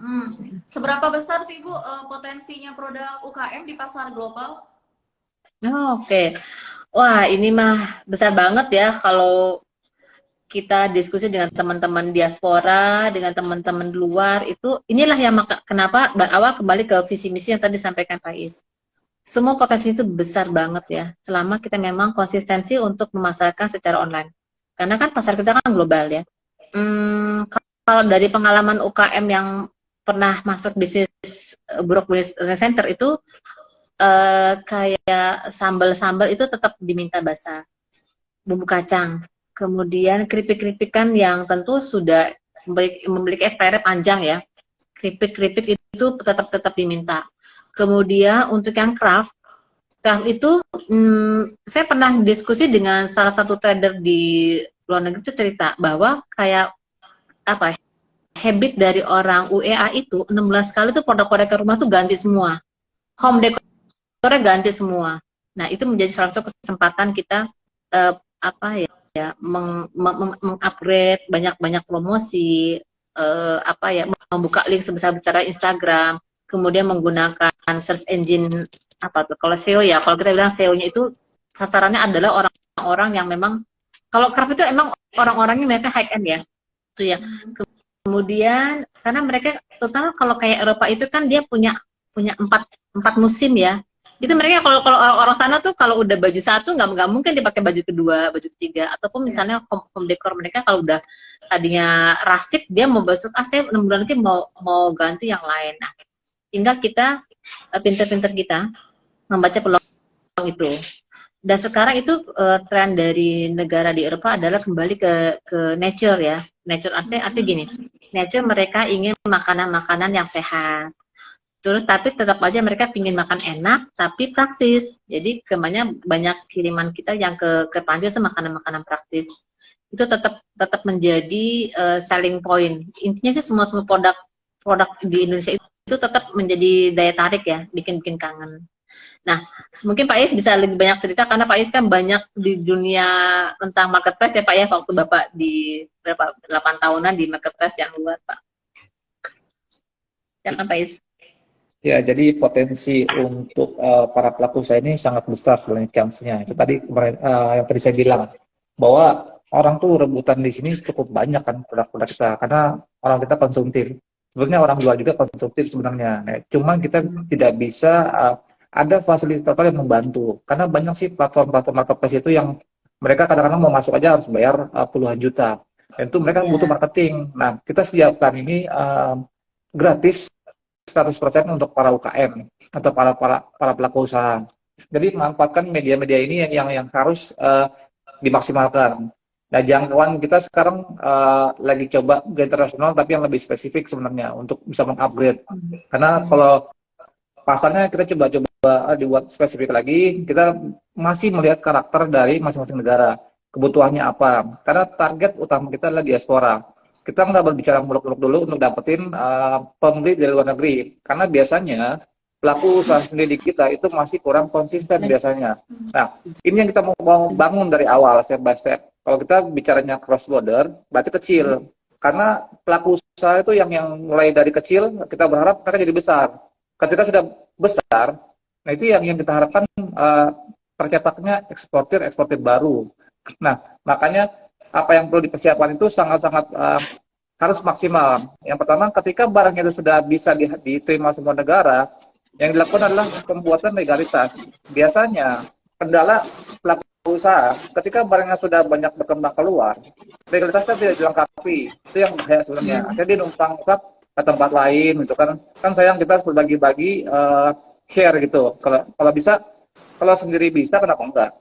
Seberapa besar sih Bu potensinya produk UKM di pasar global? Oke. Wah, ini mah besar banget ya kalau kita diskusi dengan teman-teman diaspora, dengan teman-teman luar, itu inilah yang kenapa awal kembali ke visi misi yang tadi disampaikan Pak Is. Semua potensi itu besar banget ya, selama kita memang konsistensi untuk memasarkan secara online. Karena kan pasar kita kan global ya. Kalau dari pengalaman UKM yang pernah masuk bisnis Buruk Business Center itu, kayak sambal-sambal itu tetap diminta basah, bumbu kacang, kemudian keripik-keripikan yang tentu sudah memiliki expiry panjang ya, keripik-keripik itu tetap diminta. Kemudian untuk yang craft itu saya pernah diskusi dengan salah satu trader di luar negeri itu cerita bahwa kayak apa, habit dari orang UEA itu 16 kali tuh produk-produk ke rumah tuh ganti semua, home decornya ganti semua. Nah itu menjadi salah satu kesempatan kita mengupgrade, banyak promosi, membuka link sebesar-besar Instagram, kemudian menggunakan search engine kalau SEO ya, kalau kita bilang SEO-nya itu sasarannya adalah orang-orang yang memang, kalau craft itu emang orang-orangnya mereka high end ya, itu ya. Kemudian karena mereka total kalau kayak Eropa itu kan dia punya 4 musim ya, Itu mereka kalau kalau orang sana tuh kalau udah baju satu nggak mungkin dipakai baju kedua, baju ketiga, ataupun misalnya home decor mereka kalau udah tadinya rustic dia mau besok saya 6 bulan lagi mau ganti yang lain. Nah, tinggal kita pinter-pinter kita membaca peluang itu. Dan sekarang itu tren dari negara di Eropa adalah kembali ke nature ya. Nature artinya gini. Nature mereka ingin makanan-makanan yang sehat. Terus tapi tetap aja mereka pingin makan enak tapi praktis. Jadi kemanya banyak kiriman kita yang ke Prancis itu makanan-makanan praktis. Itu tetap menjadi selling point. Intinya sih semua produk di Indonesia itu tetap menjadi daya tarik ya, bikin kangen. Nah, mungkin Pak Is bisa lebih banyak cerita karena Pak Is kan banyak di dunia tentang marketplace ya Pak ya, waktu Bapak di berapa 8 tahunan di marketplace yang luar Pak. Ya kan Pak Is? Ya, jadi potensi untuk para pelaku usaha ini sangat besar sebenarnya chance-nya. Itu tadi yang tadi saya bilang bahwa orang tuh rebutan di sini cukup banyak kan produk-produk kita karena orang kita konsumtif. Sebenarnya orang luar juga konsumtif sebenarnya. Nah, cuma kita tidak bisa ada fasilitator yang membantu karena banyak sih platform-platform marketplace itu yang mereka kadang-kadang mau masuk aja harus bayar puluhan juta. Dan itu mereka butuh marketing. Nah, kita sediakan ini gratis 100% untuk para UKM atau para pelaku usaha. Jadi manfaatkan media-media ini yang harus dimaksimalkan. Nah, jangkauan kita sekarang lagi coba ke internasional tapi yang lebih spesifik sebenarnya untuk bisa mengupgrade. Karena kalau pasarnya kita coba dibuat spesifik lagi, kita masih melihat karakter dari masing-masing negara, kebutuhannya apa. Karena target utama kita adalah diaspora. Kita nggak berbicara muluk-muluk dulu untuk dapetin pembeli dari luar negeri. Karena biasanya pelaku usaha sendiri kita itu masih kurang konsisten biasanya. Nah, ini yang kita mau bangun dari awal, step by step. Kalau kita bicaranya cross border, berarti kecil. Karena pelaku usaha itu yang mulai dari kecil, kita berharap mereka jadi besar. Ketika sudah besar, nah itu yang kita harapkan tercetaknya eksportir baru. Nah, makanya apa yang perlu dipersiapkan itu sangat-sangat harus maksimal. Yang pertama, ketika barang itu sudah bisa diterima semua negara, yang dilakukan adalah pembuatan legalitas. Biasanya, kendala pelaku usaha, ketika barangnya sudah banyak berkembang keluar, legalitasnya tidak dilengkapi. Itu yang bahaya sebenarnya. Akhirnya dia numpang ke tempat lain, gitu kan. Kan sayang kita harus berbagi-bagi, share gitu. Kalau bisa, kalau sendiri bisa, kenapa enggak?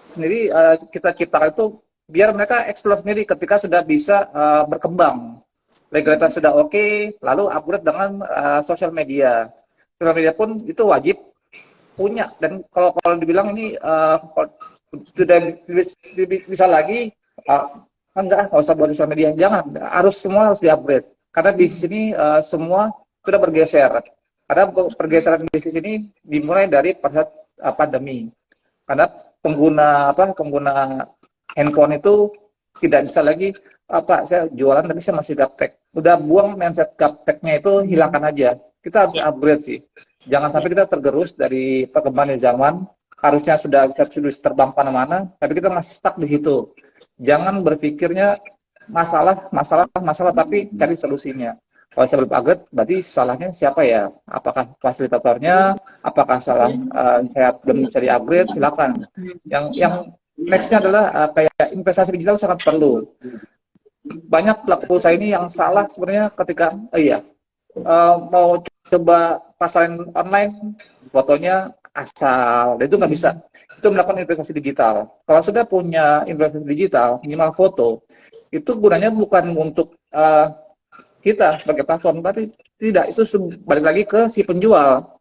Sendiri kita ciptakan itu biar mereka explore sendiri ketika sudah bisa berkembang, legalitas sudah oke, lalu upgrade dengan sosial media pun itu wajib punya. Dan kalau dibilang ini sudah bisa lagi nggak usah buat sosial media, jangan, semua harus di-upgrade karena bisnis ini semua sudah bergeser. Karena pergeseran bisnis ini dimulai dari pada pandemi, karena pengguna handphone itu tidak bisa lagi saya jualan tapi saya masih gaptek. Udah buang mindset gapteknya itu, hilangkan aja. Kita harus upgrade sih. Jangan sampai kita tergerus dari perkembangan zaman. Harusnya sudah terbang mana-mana, tapi kita masih stuck di situ. Jangan berpikirnya masalah tapi cari solusinya. Kalau saya belum upgrade, berarti salahnya siapa ya? Apakah fasilitatornya? Apakah salah saya belum cari upgrade? Silakan. Yang nextnya adalah kayak investasi digital sangat perlu. Banyak pelaku usaha ini yang salah sebenarnya ketika mau coba pasaran online, fotonya asal, itu nggak bisa. Itu melakukan investasi digital. Kalau sudah punya investasi digital, minimal foto, itu gunanya bukan untuk kita sebagai platform, tapi tidak, itu balik lagi ke si penjual.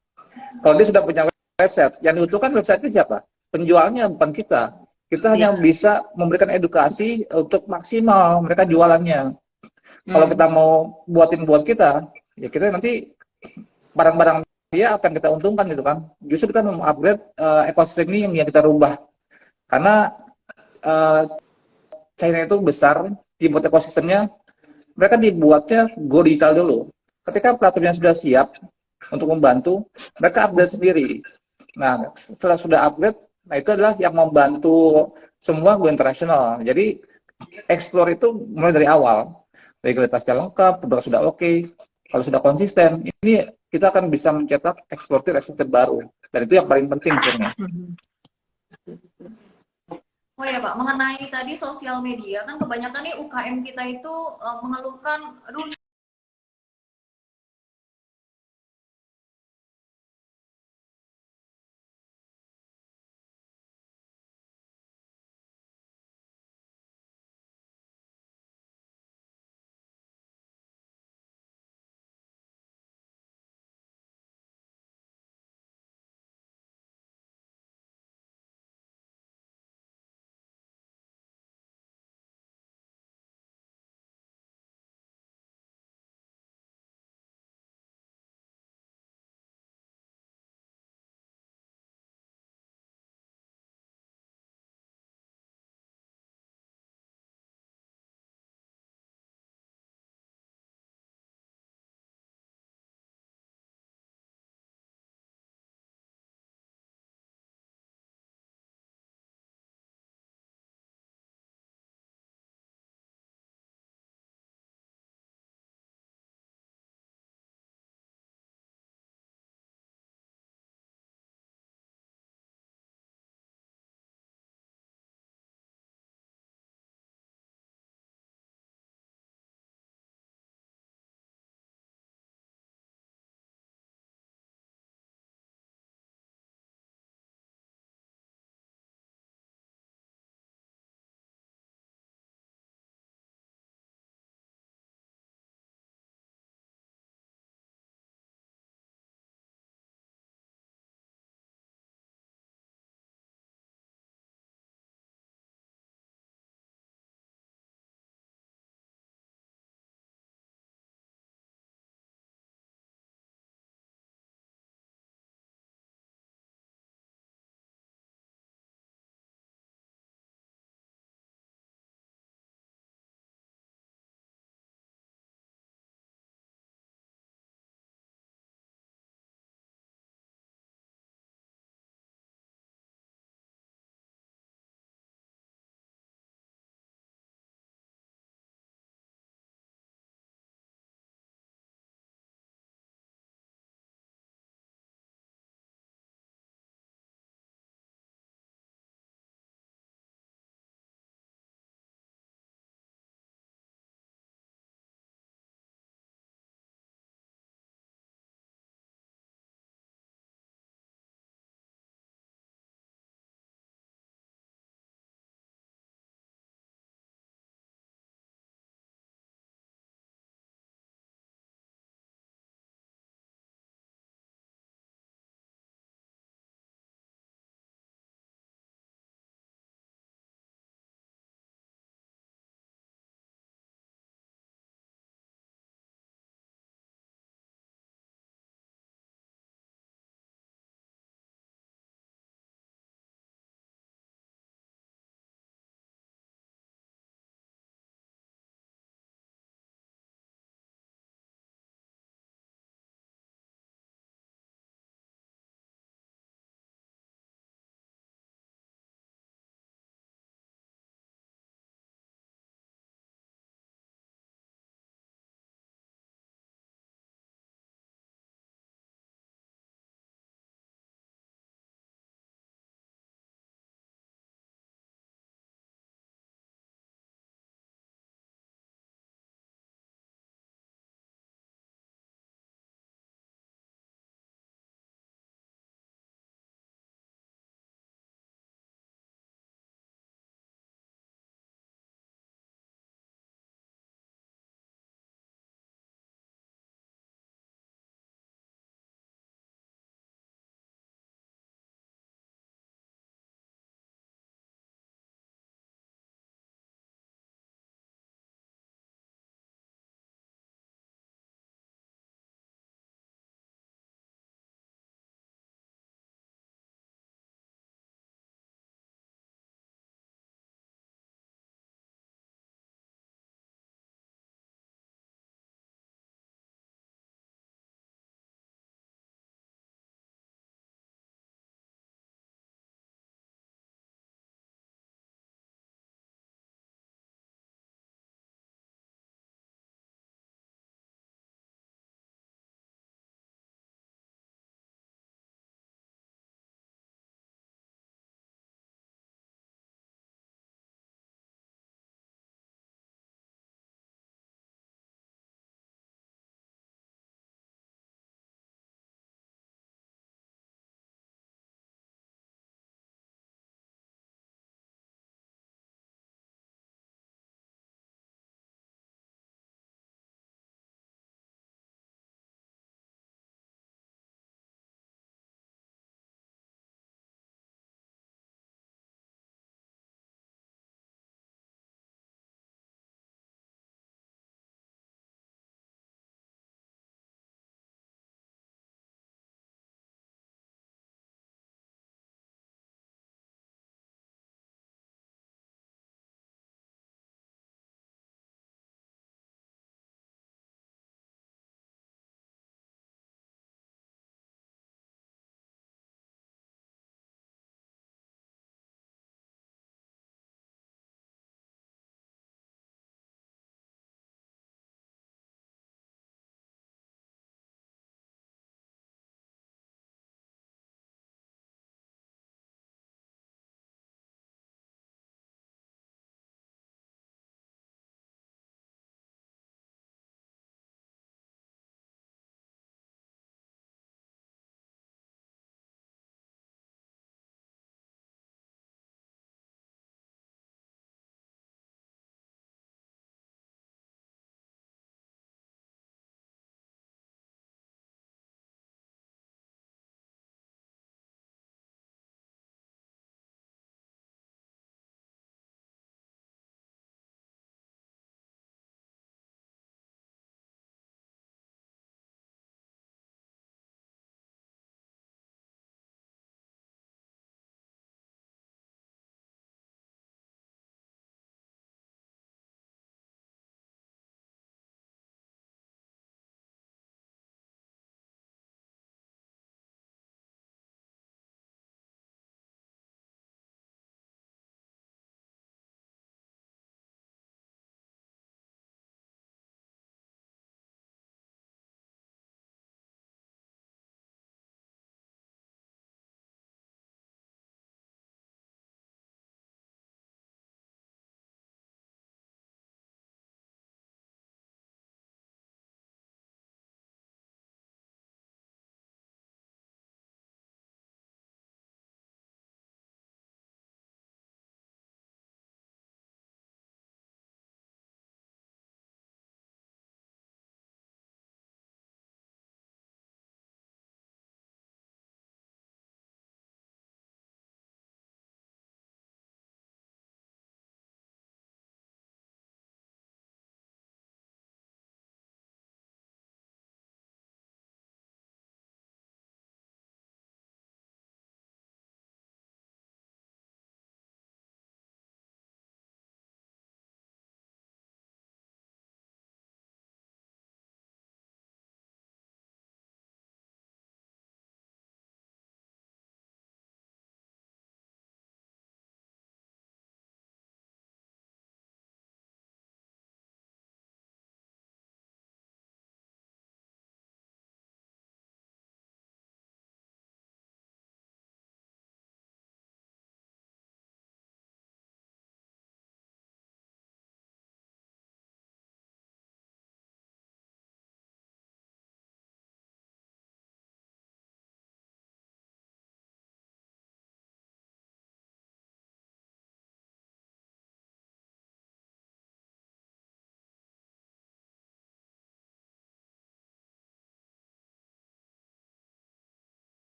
Kalau dia sudah punya website, yang dibutuhkan website itu siapa? Penjualnya, bukan kita. Kita hanya bisa memberikan edukasi untuk maksimal mereka jualannya. Kalau kita mau buatin buat kita, ya kita nanti barang-barang dia apa yang kita untungkan gitu kan. Justru kita mau upgrade ekosistem ini yang kita rubah. Karena China itu besar, dibuat ekosistemnya, mereka dibuatnya go digital dulu. Ketika platformnya sudah siap untuk membantu, mereka upgrade sendiri. Nah, setelah sudah upgrade, nah itu adalah yang membantu semua go internasional. Jadi explore itu mulai dari awal. Legalitasnya lengkap, produk sudah oke. Kalau sudah konsisten, ini kita akan bisa mencetak eksportir baru. Dan itu yang paling penting sebenarnya. Oh ya Pak, mengenai tadi sosial media kan kebanyakan nih UKM kita itu mengeluhkan, aduh